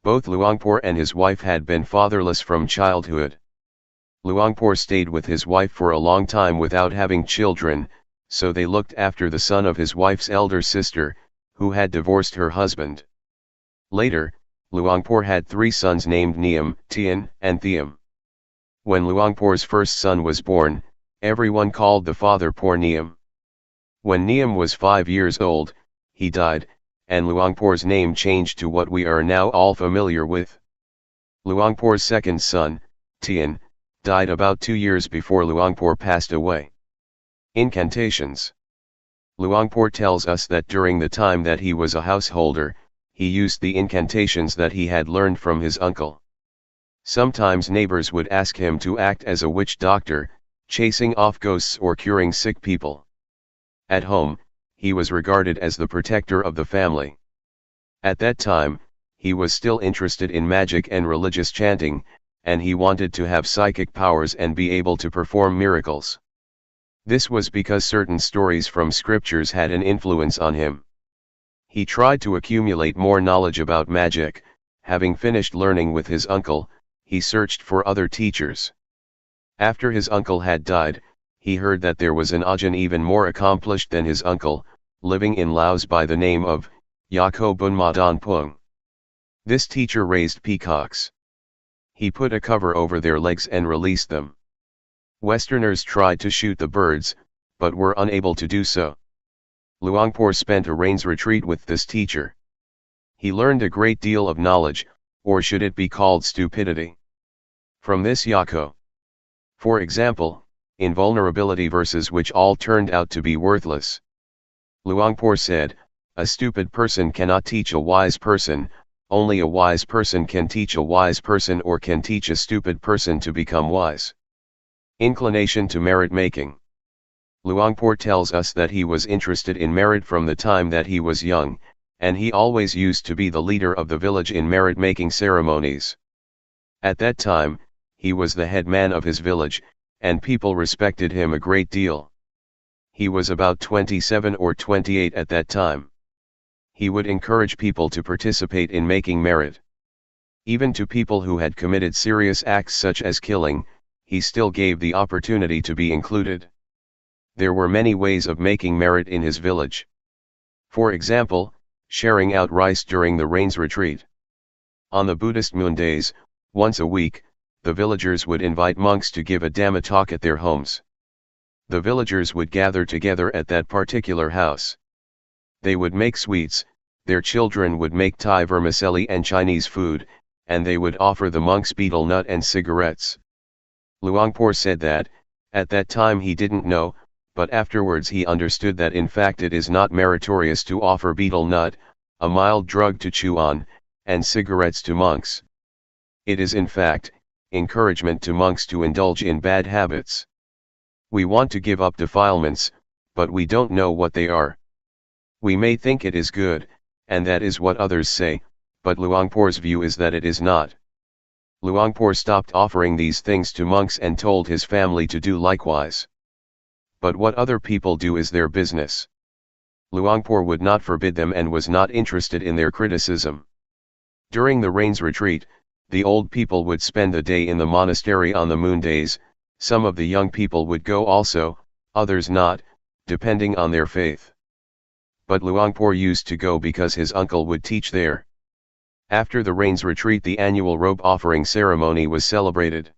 Speaker 1: Both Luangpor and his wife had been fatherless from childhood. Luangpor stayed with his wife for a long time without having children, so they looked after the son of his wife's elder sister, who had divorced her husband. Later, Luangpor had 3 sons named Neam, Teean, and Theam. When Luangpor's first son was born, everyone called the father Por Neam. When Neam was 5 years old, he died, and Luangpor's name changed to what we are now all familiar with. Luangpor's second son, Teean, died about 2 years before Luangpor passed away. Incantations. Luangpor tells us that during the time that he was a householder, he used the incantations that he had learned from his uncle. Sometimes neighbors would ask him to act as a witch doctor, chasing off ghosts or curing sick people. At home, he was regarded as the protector of the family. At that time, he was still interested in magic and religious chanting, and he wanted to have psychic powers and be able to perform miracles. This was because certain stories from scriptures had an influence on him. He tried to accumulate more knowledge about magic. Having finished learning with his uncle, he searched for other teachers. After his uncle had died, he heard that there was an Ajahn even more accomplished than his uncle, living in Laos by the name of Yako Bunma Don Pung. This teacher raised peacocks. He put a cover over their legs and released them. Westerners tried to shoot the birds, but were unable to do so. Luangpor spent a rains retreat with this teacher. He learned a great deal of knowledge, or should it be called stupidity, from this Yako. For example, invulnerability verses which all turned out to be worthless. Luangpor said, "A stupid person cannot teach a wise person, only a wise person can teach a wise person or can teach a stupid person to become wise." Inclination to merit making. Luangpor tells us that he was interested in merit from the time that he was young, and he always used to be the leader of the village in merit-making ceremonies. At that time, he was the head man of his village, and people respected him a great deal. He was about 27 or 28 at that time. He would encourage people to participate in making merit. Even to people who had committed serious acts such as killing, he still gave the opportunity to be included. There were many ways of making merit in his village. For example, sharing out rice during the rains retreat. On the Buddhist moon days, once a week, the villagers would invite monks to give a Dhamma talk at their homes. The villagers would gather together at that particular house. They would make sweets, their children would make Thai vermicelli and Chinese food, and they would offer the monks betel nut and cigarettes. Luangpor said that, at that time he didn't know, but afterwards he understood that in fact it is not meritorious to offer betel nut, a mild drug to chew on, and cigarettes to monks. It is in fact, encouragement to monks to indulge in bad habits. We want to give up defilements, but we don't know what they are. We may think it is good, and that is what others say, but Luangpor's view is that it is not. Luangpor stopped offering these things to monks and told his family to do likewise. But what other people do is their business. Luangpor would not forbid them and was not interested in their criticism. During the rains retreat, the old people would spend the day in the monastery on the moon days. Some of the young people would go also, others not, depending on their faith. But Luangpor used to go because his uncle would teach there. After the rains retreat, the annual robe offering ceremony was celebrated.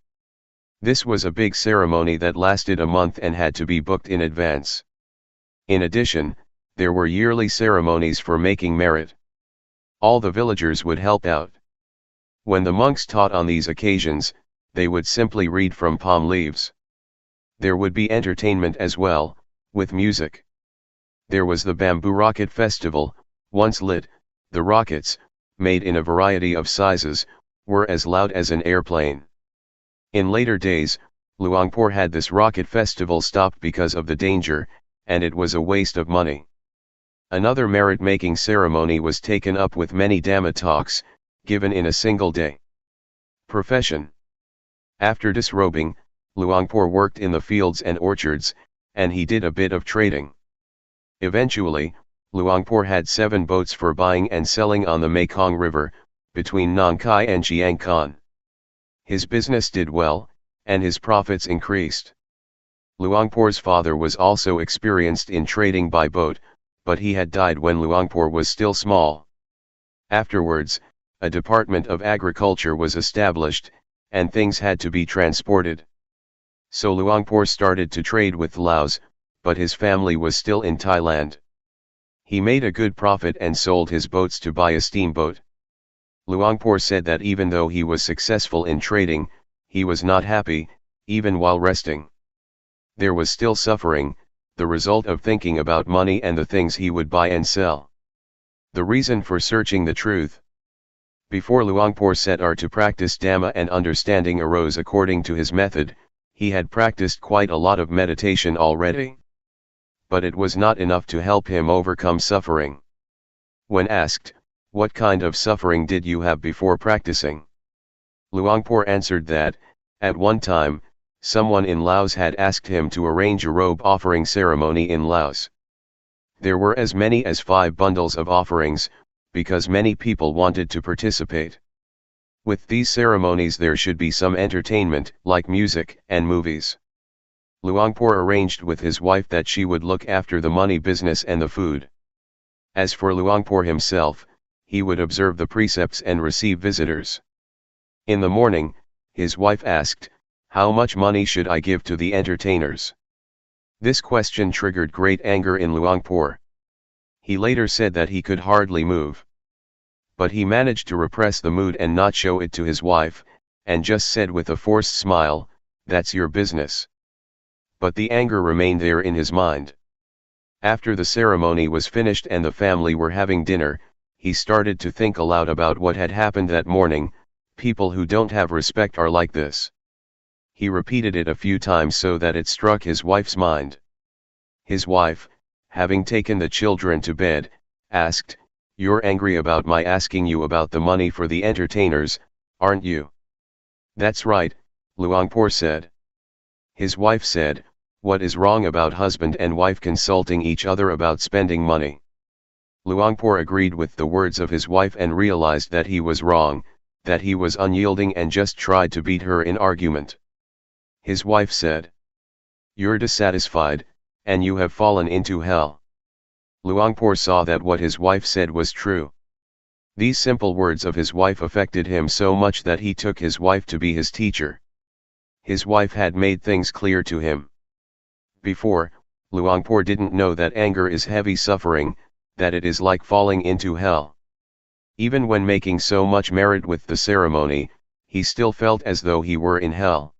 Speaker 1: This was a big ceremony that lasted a month and had to be booked in advance. In addition, there were yearly ceremonies for making merit. All the villagers would help out. When the monks taught on these occasions, they would simply read from palm leaves. There would be entertainment as well, with music. There was the bamboo rocket festival. Once lit, the rockets, made in a variety of sizes, were as loud as an airplane. In later days, Luangpor had this rocket festival stopped because of the danger, and it was a waste of money. Another merit-making ceremony was taken up with many Dhamma talks, given in a single day. Profession. After disrobing, Luangpor worked in the fields and orchards, and he did a bit of trading. Eventually, Luangpor had 7 boats for buying and selling on the Mekong River, between Nong Khai and Chiang Khon. His business did well, and his profits increased. Luangpor's father was also experienced in trading by boat, but he had died when Luangpor was still small. Afterwards, a department of agriculture was established, and things had to be transported. So Luangpor started to trade with Laos, but his family was still in Thailand. He made a good profit and sold his boats to buy a steamboat. Luangpor said that even though he was successful in trading, he was not happy, even while resting. There was still suffering, the result of thinking about money and the things he would buy and sell. The reason for searching the truth. Before Luangpor set out to practice Dhamma and understanding arose according to his method, he had practiced quite a lot of meditation already. But it was not enough to help him overcome suffering. When asked, "What kind of suffering did you have before practicing?" Luangpor answered that, at one time, someone in Laos had asked him to arrange a robe offering ceremony in Laos. There were as many as 5 bundles of offerings, because many people wanted to participate. With these ceremonies there should be some entertainment, like music and movies. Luangpor arranged with his wife that she would look after the money business and the food. As for Luangpor himself, he would observe the precepts and receive visitors. In the morning, his wife asked, "How much money should I give to the entertainers?" This question triggered great anger in Luangpor. He later said that he could hardly move. But he managed to repress the mood and not show it to his wife, and just said with a forced smile, "That's your business." But the anger remained there in his mind. After the ceremony was finished and the family were having dinner, he started to think aloud about what had happened that morning. People who don't have respect are like this. He repeated it a few times so that it struck his wife's mind. His wife, having taken the children to bed, asked, "You're angry about my asking you about the money for the entertainers, aren't you?" "That's right," Luangpor said. His wife said, "What is wrong about husband and wife consulting each other about spending money?" Luangpor agreed with the words of his wife and realized that he was wrong, that he was unyielding and just tried to beat her in argument. His wife said, "You're dissatisfied, and you have fallen into hell." Luangpor saw that what his wife said was true. These simple words of his wife affected him so much that he took his wife to be his teacher. His wife had made things clear to him. Before, Luangpor didn't know that anger is heavy suffering, that it is like falling into hell. Even when making so much merit with the ceremony, he still felt as though he were in hell.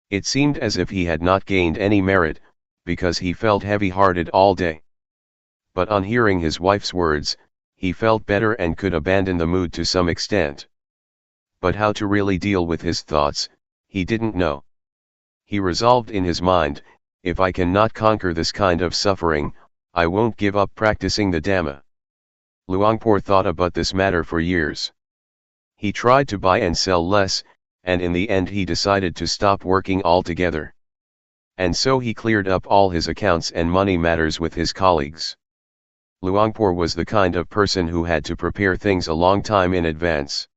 Speaker 1: It seemed as if he had not gained any merit, because he felt heavy-hearted all day. But on hearing his wife's words, he felt better and could abandon the mood to some extent. But how to really deal with his thoughts, he didn't know. He resolved in his mind, if I cannot conquer this kind of suffering, I won't give up practicing the Dhamma. Luangpor thought about this matter for years. He tried to buy and sell less, and in the end he decided to stop working altogether. And so he cleared up all his accounts and money matters with his colleagues. Luangpor was the kind of person who had to prepare things a long time in advance.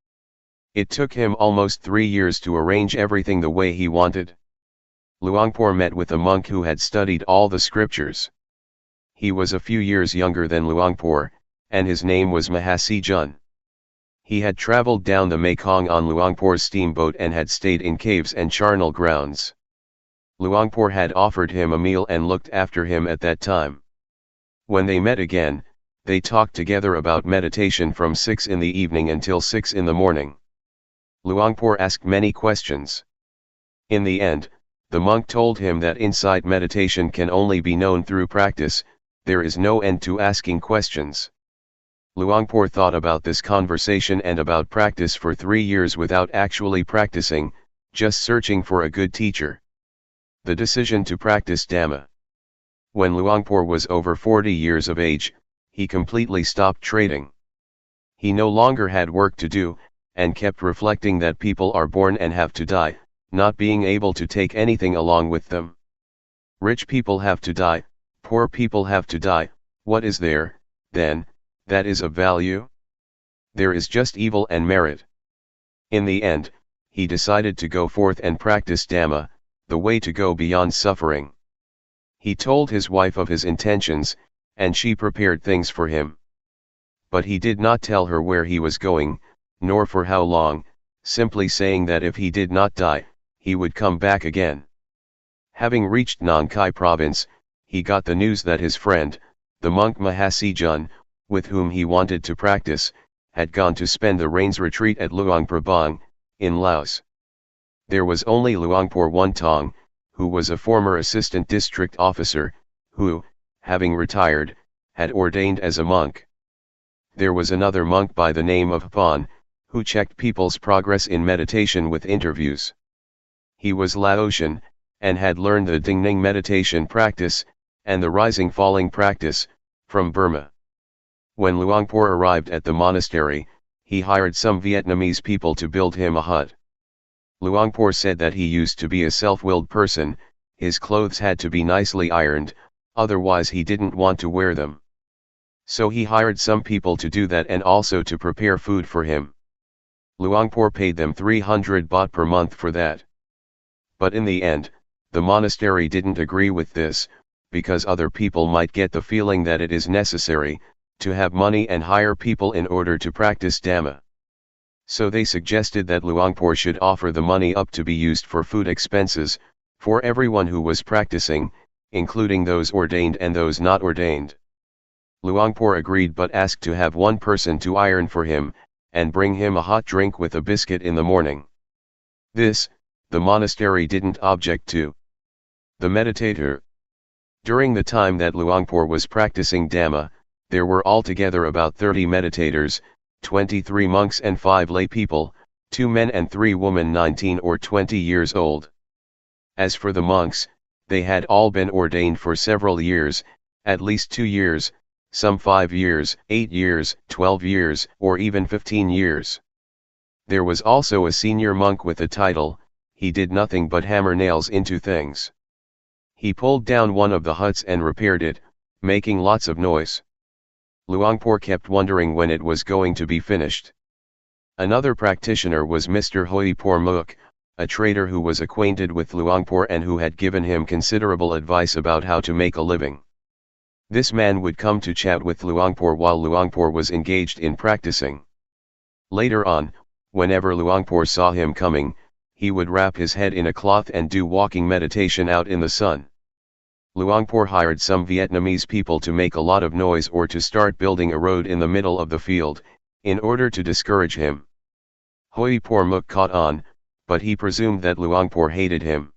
Speaker 1: It took him almost 3 years to arrange everything the way he wanted. Luangpor met with a monk who had studied all the scriptures. He was a few years younger than Luangpor, and his name was Mahasi Jun. He had traveled down the Mekong on Luangpor's steamboat and had stayed in caves and charnel grounds. Luangpor had offered him a meal and looked after him at that time. When they met again, they talked together about meditation from 6 in the evening until 6 in the morning. Luangpor asked many questions. In the end, the monk told him that insight meditation can only be known through practice, there is no end to asking questions. Luangpor thought about this conversation and about practice for 3 years without actually practicing, just searching for a good teacher. The decision to practice Dhamma. When Luangpor was over 40 years of age, he completely stopped trading. He no longer had work to do, and kept reflecting that people are born and have to die, not being able to take anything along with them. Rich people have to die, poor people have to die, what is there, then, that is of value? There is just evil and merit. In the end, he decided to go forth and practice Dhamma, the way to go beyond suffering. He told his wife of his intentions, and she prepared things for him. But he did not tell her where he was going, nor for how long, simply saying that if he did not die, he would come back again. Having reached Nong Khai province, he got the news that his friend, the monk Mahasi Jun, with whom he wanted to practice, had gone to spend the rains retreat at Luang Prabang, in Laos. There was only Luangpor One Tong, who was a former assistant district officer, who, having retired, had ordained as a monk. There was another monk by the name of Pan, who checked people's progress in meditation with interviews. He was Laotian, and had learned the Dingning meditation practice, and the rising-falling practice, from Burma. When Luangpor arrived at the monastery, he hired some Vietnamese people to build him a hut. Luangpor said that he used to be a self-willed person, his clothes had to be nicely ironed, otherwise he didn't want to wear them. So he hired some people to do that and also to prepare food for him. Luangpor paid them 300 baht per month for that. But in the end, the monastery didn't agree with this, because other people might get the feeling that it is necessary to have money and hire people in order to practice Dhamma. So they suggested that Luangpor should offer the money up to be used for food expenses, for everyone who was practicing, including those ordained and those not ordained. Luangpor agreed but asked to have one person to iron for him, and bring him a hot drink with a biscuit in the morning. This, the monastery didn't object to. The meditator. During the time that Luangpor was practicing Dhamma, there were altogether about 30 meditators, 23 monks and 5 lay people, 2 men and 3 women 19 or 20 years old. As for the monks, they had all been ordained for several years, at least 2 years, some 5 years, 8 years, 12 years, or even 15 years. There was also a senior monk with a title, he did nothing but hammer nails into things. He pulled down one of the huts and repaired it, making lots of noise. Luangpor kept wondering when it was going to be finished. Another practitioner was Mr. Hoipor Mook, a trader who was acquainted with Luangpor and who had given him considerable advice about how to make a living. This man would come to chat with Luangpor while Luangpor was engaged in practicing. Later on, whenever Luangpor saw him coming, he would wrap his head in a cloth and do walking meditation out in the sun. Luangpor hired some Vietnamese people to make a lot of noise or to start building a road in the middle of the field, in order to discourage him. Hoipor Mook caught on, but he presumed that Luangpor hated him.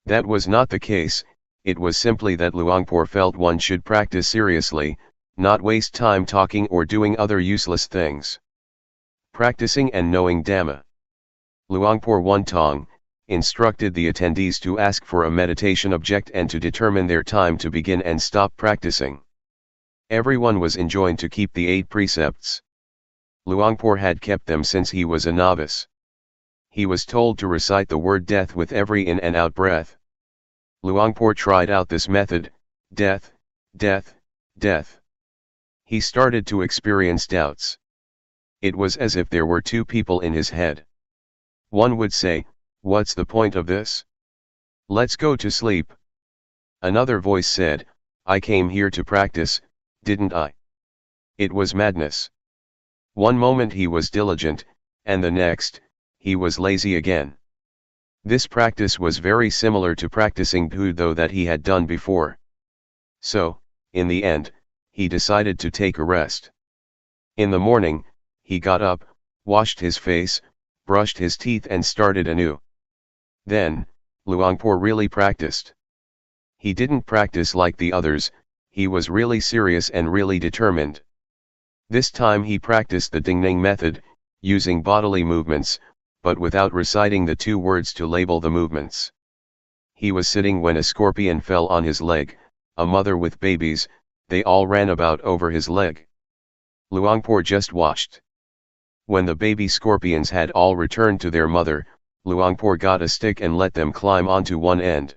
Speaker 1: That was not the case, it was simply that Luangpor felt one should practice seriously, not waste time talking or doing other useless things. Practicing and knowing Dhamma. Luangpor One Tong, instructed the attendees to ask for a meditation object and to determine their time to begin and stop practicing. Everyone was enjoined to keep the 8 precepts. Luangpor had kept them since he was a novice. He was told to recite the word death with every in and out breath. Luangpor tried out this method, death, death, death. He started to experience doubts. It was as if there were 2 people in his head. One would say, "What's the point of this? Let's go to sleep." Another voice said, "I came here to practice, didn't I?" It was madness. One moment he was diligent, and the next, he was lazy again. This practice was very similar to practicing Budo that he had done before. So, in the end, he decided to take a rest. In the morning, he got up, washed his face, brushed his teeth and started anew. Then, Luangpor really practiced. He didn't practice like the others, he was really serious and really determined. This time he practiced the Dingning method, using bodily movements, but without reciting the 2 words to label the movements. He was sitting when a scorpion fell on his leg, a mother with babies, they all ran about over his leg. Luangpor just watched. When the baby scorpions had all returned to their mother, Luangpor got a stick and let them climb onto one end.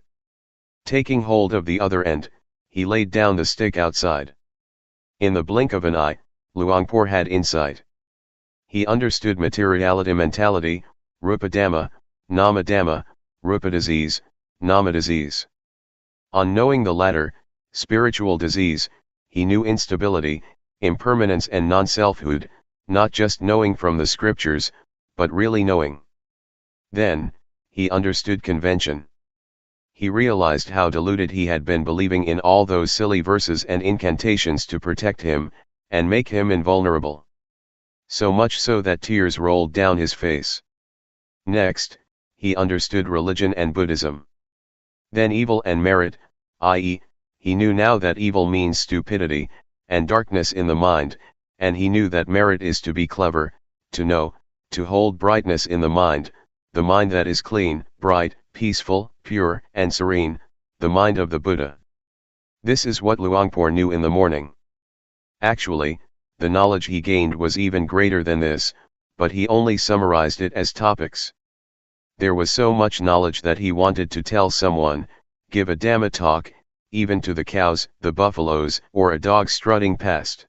Speaker 1: Taking hold of the other end, he laid down the stick outside. In the blink of an eye, Luangpor had insight. He understood materiality mentality, rupa dhamma, nama dhamma, rupa disease, nama disease. On knowing the latter, spiritual disease, he knew instability, impermanence and non-selfhood, not just knowing from the scriptures, but really knowing. Then, he understood convention. He realized how deluded he had been believing in all those silly verses and incantations to protect him, and make him invulnerable. So much so that tears rolled down his face. Next, he understood religion and Buddhism. Then evil and merit, i.e., he knew now that evil means stupidity, and darkness in the mind, and he knew that merit is to be clever, to know, to hold brightness in the mind that is clean, bright, peaceful, pure, and serene, the mind of the Buddha. This is what Luangpor knew in the morning. Actually, the knowledge he gained was even greater than this, but he only summarized it as topics. There was so much knowledge that he wanted to tell someone, give a Dhamma talk, even to the cows, the buffaloes, or a dog strutting past.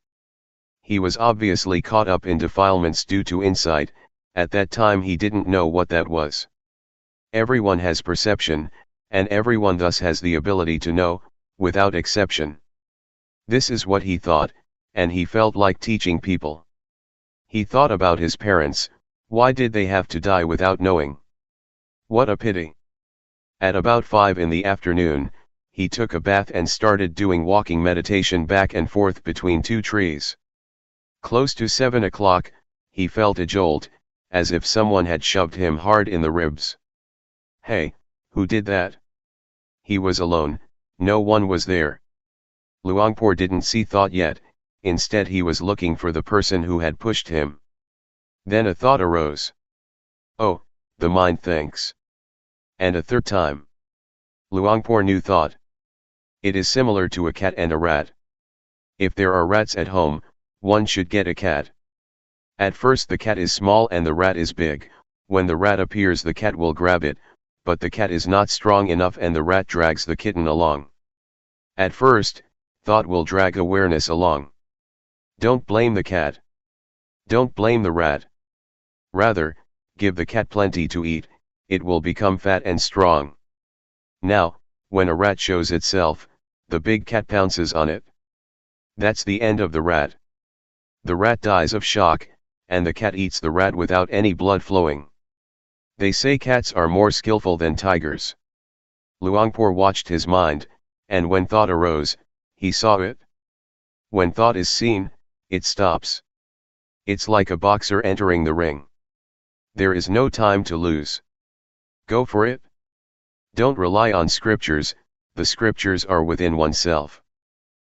Speaker 1: He was obviously caught up in defilements due to insight. At that time he didn't know what that was. Everyone has perception, and everyone thus has the ability to know, without exception. This is what he thought, and he felt like teaching people. He thought about his parents, why did they have to die without knowing? What a pity. At about 5 in the afternoon, he took a bath and started doing walking meditation back and forth between 2 trees. Close to 7 o'clock, he felt a jolt, as if someone had shoved him hard in the ribs. Hey, who did that? He was alone, no one was there. Luangpor didn't see thought yet, instead he was looking for the person who had pushed him. Then a thought arose. Oh, the mind thinks. And a third time. Luangpor knew thought. It is similar to a cat and a rat. If there are rats at home, one should get a cat. At first the cat is small and the rat is big. When the rat appears the cat will grab it, but the cat is not strong enough and the rat drags the kitten along. At first, thought will drag awareness along. Don't blame the cat. Don't blame the rat. Rather, give the cat plenty to eat, it will become fat and strong. Now, when a rat shows itself, the big cat pounces on it. That's the end of the rat. The rat dies of shock, and the cat eats the rat without any blood flowing. They say cats are more skillful than tigers. Luangpor watched his mind, and when thought arose, he saw it. When thought is seen, it stops. It's like a boxer entering the ring. There is no time to lose. Go for it. Don't rely on scriptures, the scriptures are within oneself.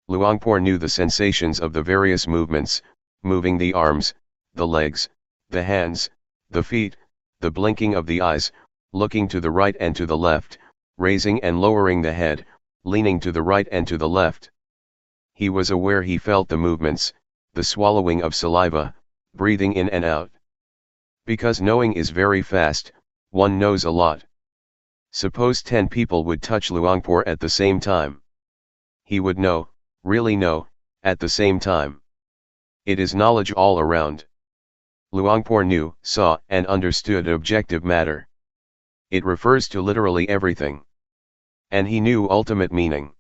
Speaker 1: Luangpor knew the sensations of the various movements, moving the arms, the legs, the hands, the feet, the blinking of the eyes, looking to the right and to the left, raising and lowering the head, leaning to the right and to the left. He was aware he felt the movements, the swallowing of saliva, breathing in and out. Because knowing is very fast, one knows a lot. Suppose 10 people would touch Luangpor at the same time. He would know, really know, at the same time. It is knowledge all around. Luangpor knew, saw, and understood objective matter. It refers to literally everything. And he knew ultimate meaning.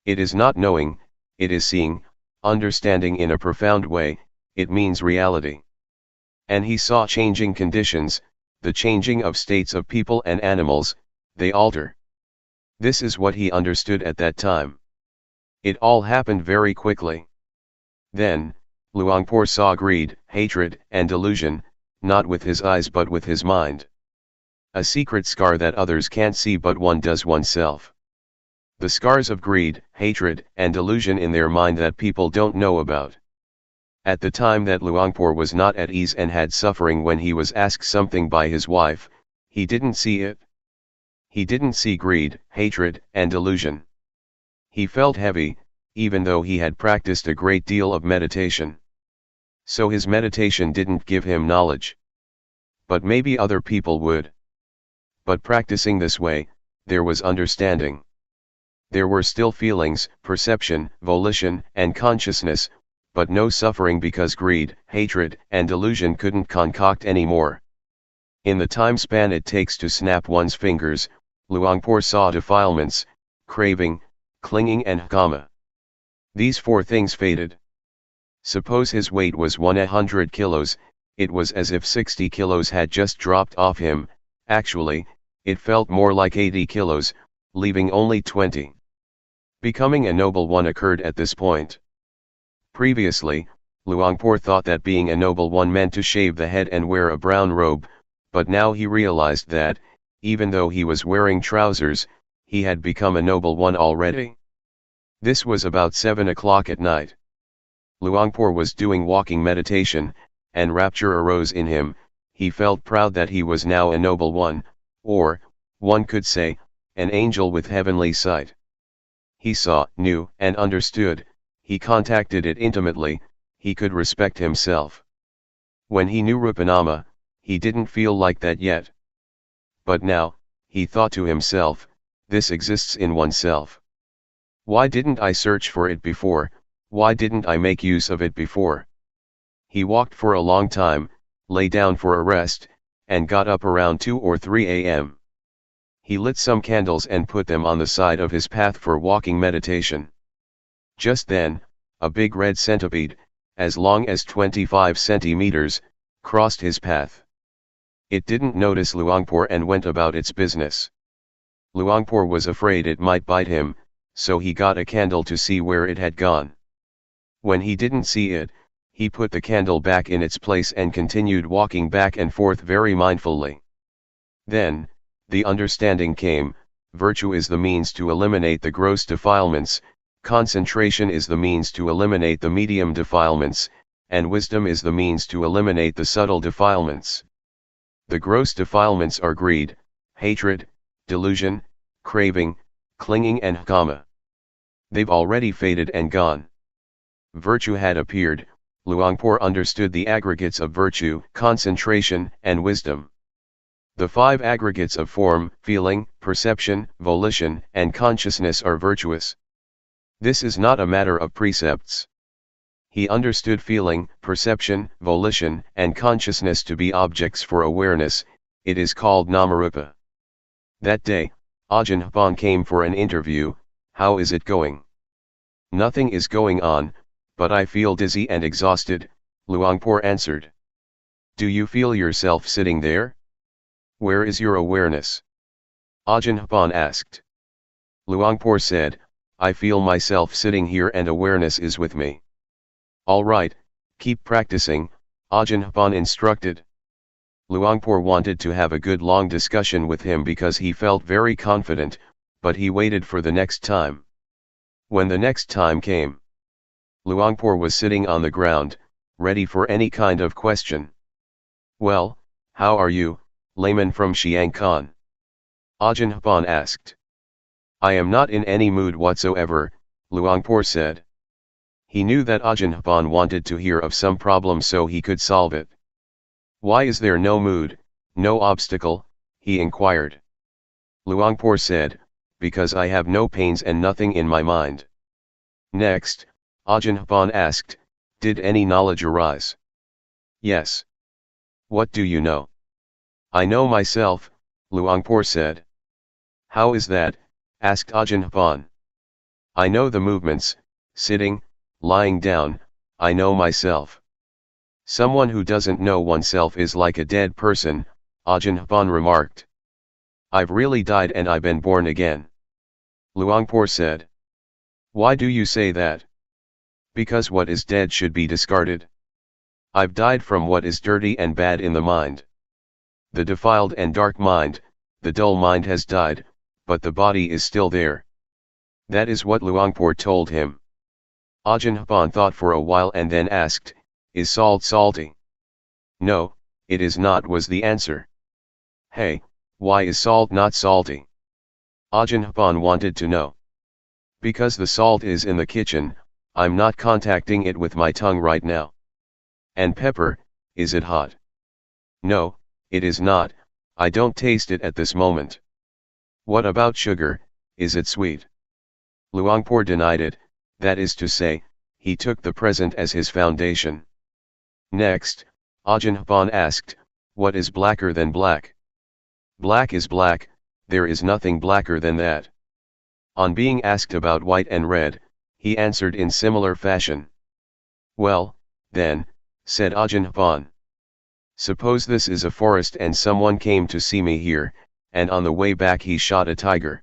Speaker 1: It is not knowing, it is seeing, understanding in a profound way, it means reality. And he saw changing conditions, the changing of states of people and animals, they alter. This is what he understood at that time. It all happened very quickly. Then, Luangpor saw greed, hatred, and delusion, not with his eyes but with his mind. A secret scar that others can't see but one does oneself. The scars of greed, hatred, and delusion in their mind that people don't know about. At the time that Luangpor was not at ease and had suffering when he was asked something by his wife, he didn't see it. He didn't see greed, hatred, and delusion. He felt heavy, even though he had practiced a great deal of meditation. So his meditation didn't give him knowledge. But maybe other people would. But practicing this way, there was understanding. There were still feelings, perception, volition, and consciousness, but no suffering because greed, hatred, and delusion couldn't concoct any more. In the time span it takes to snap one's fingers, Luangpor saw defilements, craving, clinging and kama. These 4 things faded. Suppose his weight was 100 kilos, it was as if 60 kilos had just dropped off him. Actually, it felt more like 80 kilos, leaving only 20. Becoming a noble one occurred at this point. Previously, Luangpor thought that being a noble one meant to shave the head and wear a brown robe, but now he realized that, even though he was wearing trousers, he had become a noble one already. This was about 7 o'clock at night. Luangpor was doing walking meditation, and rapture arose in him. He felt proud that he was now a noble one, or, one could say, an angel with heavenly sight. He saw, knew, and understood, he contacted it intimately, he could respect himself. When he knew Rupanama, he didn't feel like that yet. But now, he thought to himself, this exists in oneself. Why didn't I search for it before, why didn't I make use of it before? He walked for a long time, lay down for a rest, and got up around 2 or 3 a.m. He lit some candles and put them on the side of his path for walking meditation. Just then, a big red centipede, as long as 25 centimeters, crossed his path. It didn't notice Luangpor and went about its business. Luangpor was afraid it might bite him, so he got a candle to see where it had gone. When he didn't see it, he put the candle back in its place and continued walking back and forth very mindfully. Then, the understanding came, virtue is the means to eliminate the gross defilements, concentration is the means to eliminate the medium defilements, and wisdom is the means to eliminate the subtle defilements. The gross defilements are greed, hatred, delusion, craving, clinging and kama. They've already faded and gone. Virtue had appeared. Luangpor understood the aggregates of virtue, concentration, and wisdom. The 5 aggregates of form, feeling, perception, volition, and consciousness are virtuous. This is not a matter of precepts. He understood feeling, perception, volition, and consciousness to be objects for awareness. It is called Namarupa. That day, Ajahn Hpan came for an interview. How is it going? Nothing is going on, but I feel dizzy and exhausted, Luangpor answered. Do you feel yourself sitting there? Where is your awareness? Ajahn Hpan asked. Luangpor said, I feel myself sitting here and awareness is with me. All right, keep practicing, Ajahn Hpan instructed. Luangpor wanted to have a good long discussion with him because he felt very confident, but he waited for the next time. When the next time came, Luangpor was sitting on the ground, ready for any kind of question. Well, how are you, layman from Chiang Khan. Ajahn Hpan asked. I am not in any mood whatsoever, Luangpor said. He knew that Ajahn Hpan wanted to hear of some problem so he could solve it. Why is there no mood, no obstacle, he inquired. Luangpor said, because I have no pains and nothing in my mind. Next, Ajahn Hpan asked, did any knowledge arise? Yes. What do you know? I know myself, Luangpor said. How is that? Asked Ajahn Hpan. I know the movements, sitting, lying down, I know myself. Someone who doesn't know oneself is like a dead person, Ajahn Hpan remarked. I've really died and I've been born again. Luangpor said. Why do you say that? Because what is dead should be discarded. I've died from what is dirty and bad in the mind. The defiled and dark mind, the dull mind has died, but the body is still there. That is what Luangpor told him. Ajahn Hpan thought for a while and then asked, is salt salty? No, it is not, was the answer. Hey, why is salt not salty? Ajahn Hpan wanted to know. Because the salt is in the kitchen, I'm not contacting it with my tongue right now. And pepper, is it hot? No, it is not, I don't taste it at this moment. What about sugar, is it sweet? Luangpor denied it, that is to say, he took the present as his foundation. Next, Ajahn Hpan asked, what is blacker than black? Black is black, there is nothing blacker than that. On being asked about white and red, he answered in similar fashion. Well, then, said Ajahn Hpan. Suppose this is a forest and someone came to see me here, and on the way back he shot a tiger.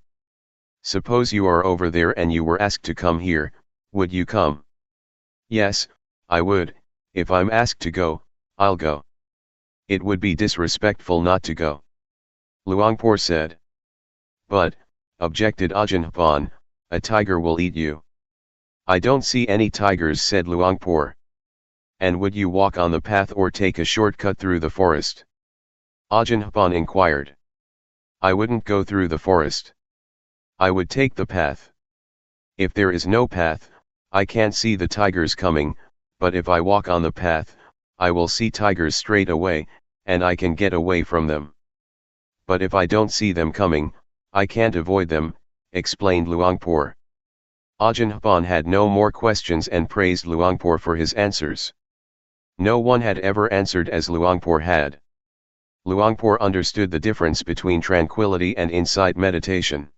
Speaker 1: Suppose you are over there and you were asked to come here, would you come? Yes, I would, if I'm asked to go, I'll go. It would be disrespectful not to go. Luangpor said. But, objected Ajahn Hpan, a tiger will eat you. I don't see any tigers, said Luangpor. And would you walk on the path or take a shortcut through the forest? Ajahn Hpan inquired. I wouldn't go through the forest. I would take the path. If there is no path, I can't see the tigers coming, but if I walk on the path, I will see tigers straight away, and I can get away from them. But if I don't see them coming, I can't avoid them, explained Luangpor. Ajahn Hpan had no more questions and praised Luangpor for his answers. No one had ever answered as Luangpor had. Luangpor understood the difference between tranquility and insight meditation.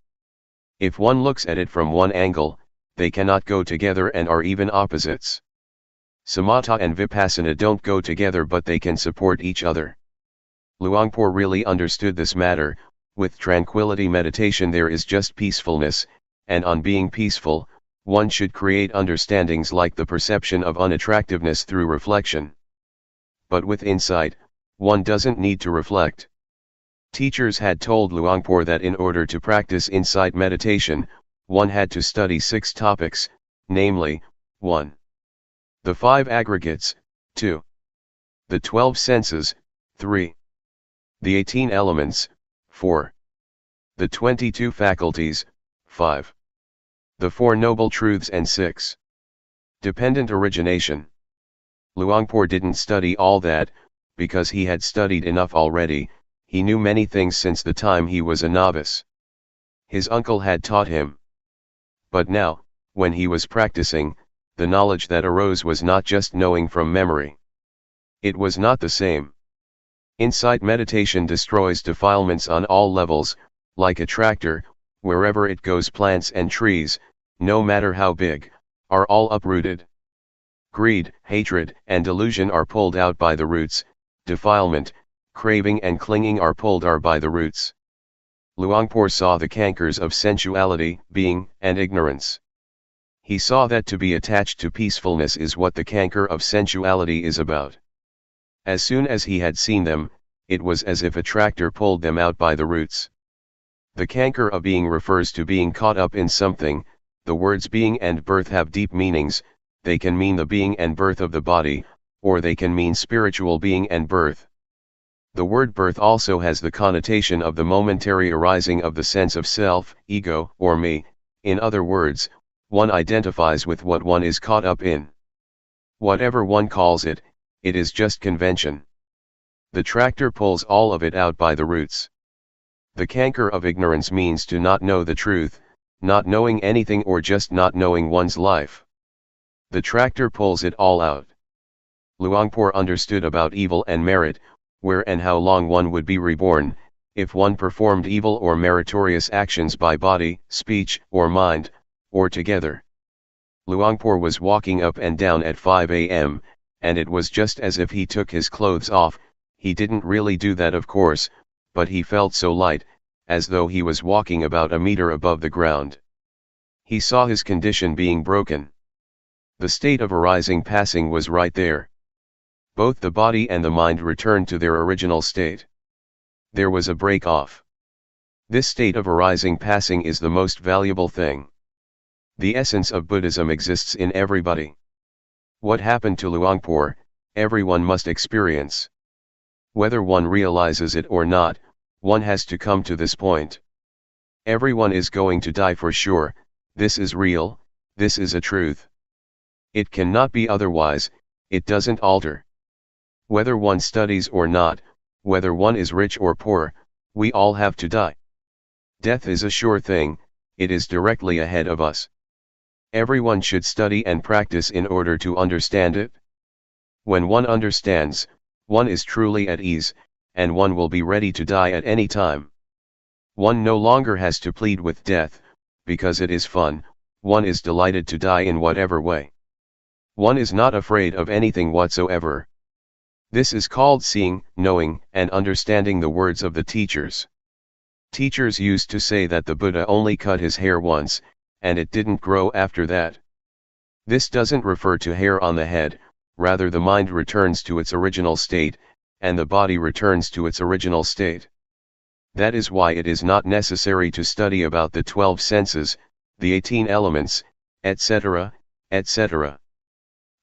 Speaker 1: If one looks at it from one angle, they cannot go together and are even opposites. Samatha and Vipassana don't go together but they can support each other. Luangpor really understood this matter. With tranquility meditation there is just peacefulness, and on being peaceful, one should create understandings like the perception of unattractiveness through reflection. But with insight, one doesn't need to reflect. Teachers had told Luangpor that in order to practice insight meditation, one had to study 6 topics, namely, 1. The 5 aggregates, 2. The 12 senses, 3. The 18 elements, 4. The 22 faculties, 5. The 4 noble truths and 6. Dependent origination. Luangpor didn't study all that, because he had studied enough already. He knew many things since the time he was a novice. His uncle had taught him. But now, when he was practicing, the knowledge that arose was not just knowing from memory. It was not the same. Insight meditation destroys defilements on all levels, like a tractor, wherever it goes plants and trees, no matter how big, are all uprooted. Greed, hatred, and delusion are pulled out by the roots, defilement, craving and clinging are pulled out by the roots. Luangpor saw the cankers of sensuality, being, and ignorance. He saw that to be attached to peacefulness is what the canker of sensuality is about. As soon as he had seen them, it was as if a tractor pulled them out by the roots. The canker of being refers to being caught up in something. The words being and birth have deep meanings. They can mean the being and birth of the body, or they can mean spiritual being and birth. The word birth also has the connotation of the momentary arising of the sense of self, ego, or me. In other words, one identifies with what one is caught up in. Whatever one calls it, it is just convention. The tractor pulls all of it out by the roots. The canker of ignorance means to not know the truth, not knowing anything or just not knowing one's life. The tractor pulls it all out. Luangpor understood about evil and merit, where and how long one would be reborn, if one performed evil or meritorious actions by body, speech, or mind, or together. Luangpor was walking up and down at 5 a.m., and it was just as if he took his clothes off. He didn't really do that, of course, but he felt so light, as though he was walking about a meter above the ground. He saw his condition being broken. The state of arising passing was right there. Both the body and the mind returned to their original state. There was a break off. This state of arising passing is the most valuable thing. The essence of Buddhism exists in everybody. What happened to Luangpor, everyone must experience. Whether one realizes it or not, one has to come to this point. Everyone is going to die for sure. This is real, this is a truth. It cannot be otherwise, it doesn't alter. Whether one studies or not, whether one is rich or poor, we all have to die. Death is a sure thing, it is directly ahead of us. Everyone should study and practice in order to understand it. When one understands, one is truly at ease, and one will be ready to die at any time. One no longer has to plead with death, because it is fun, one is delighted to die in whatever way. One is not afraid of anything whatsoever. This is called seeing, knowing, and understanding the words of the teachers. Teachers used to say that the Buddha only cut his hair once, and it didn't grow after that. This doesn't refer to hair on the head, rather the mind returns to its original state, and the body returns to its original state. That is why it is not necessary to study about the 12 senses, the 18 elements, etc., etc.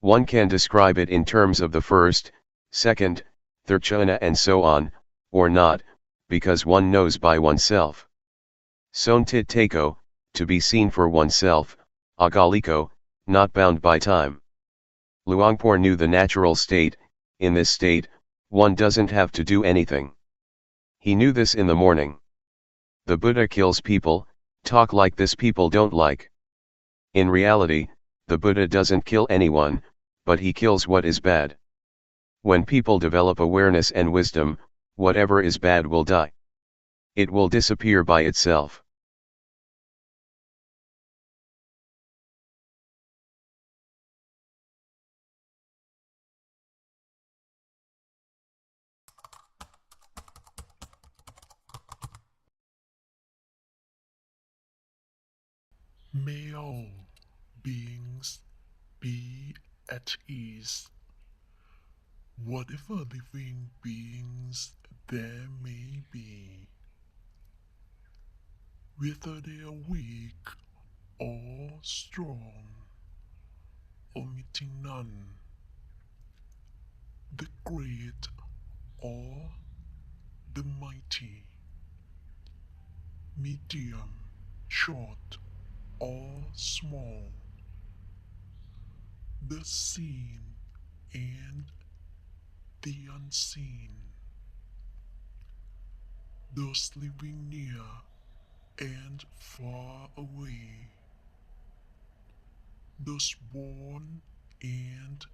Speaker 1: One can describe it in terms of the first, second, third jhana and so on, or not, because one knows by oneself. Sontit Tako, to be seen for oneself, Agaliko, not bound by time. Luangpor knew the natural state. In this state, one doesn't have to do anything. He knew this in the morning. The Buddha kills people, talk like this people don't like. In reality, the Buddha doesn't kill anyone, but he kills what is bad. When people develop awareness and wisdom, whatever is bad will die. It will disappear by itself.
Speaker 2: May all beings be at ease. Whatever living beings there may be, whether they are weak or strong, omitting none, the great or the mighty, medium, short or small, the seen and the unseen, those living near and far away, those born and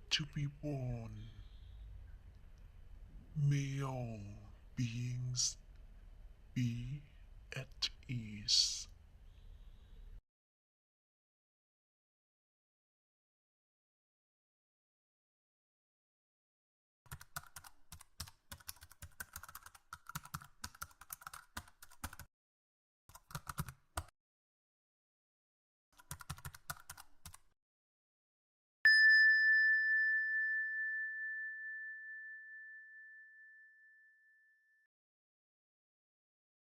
Speaker 2: to be born. May all beings be at ease.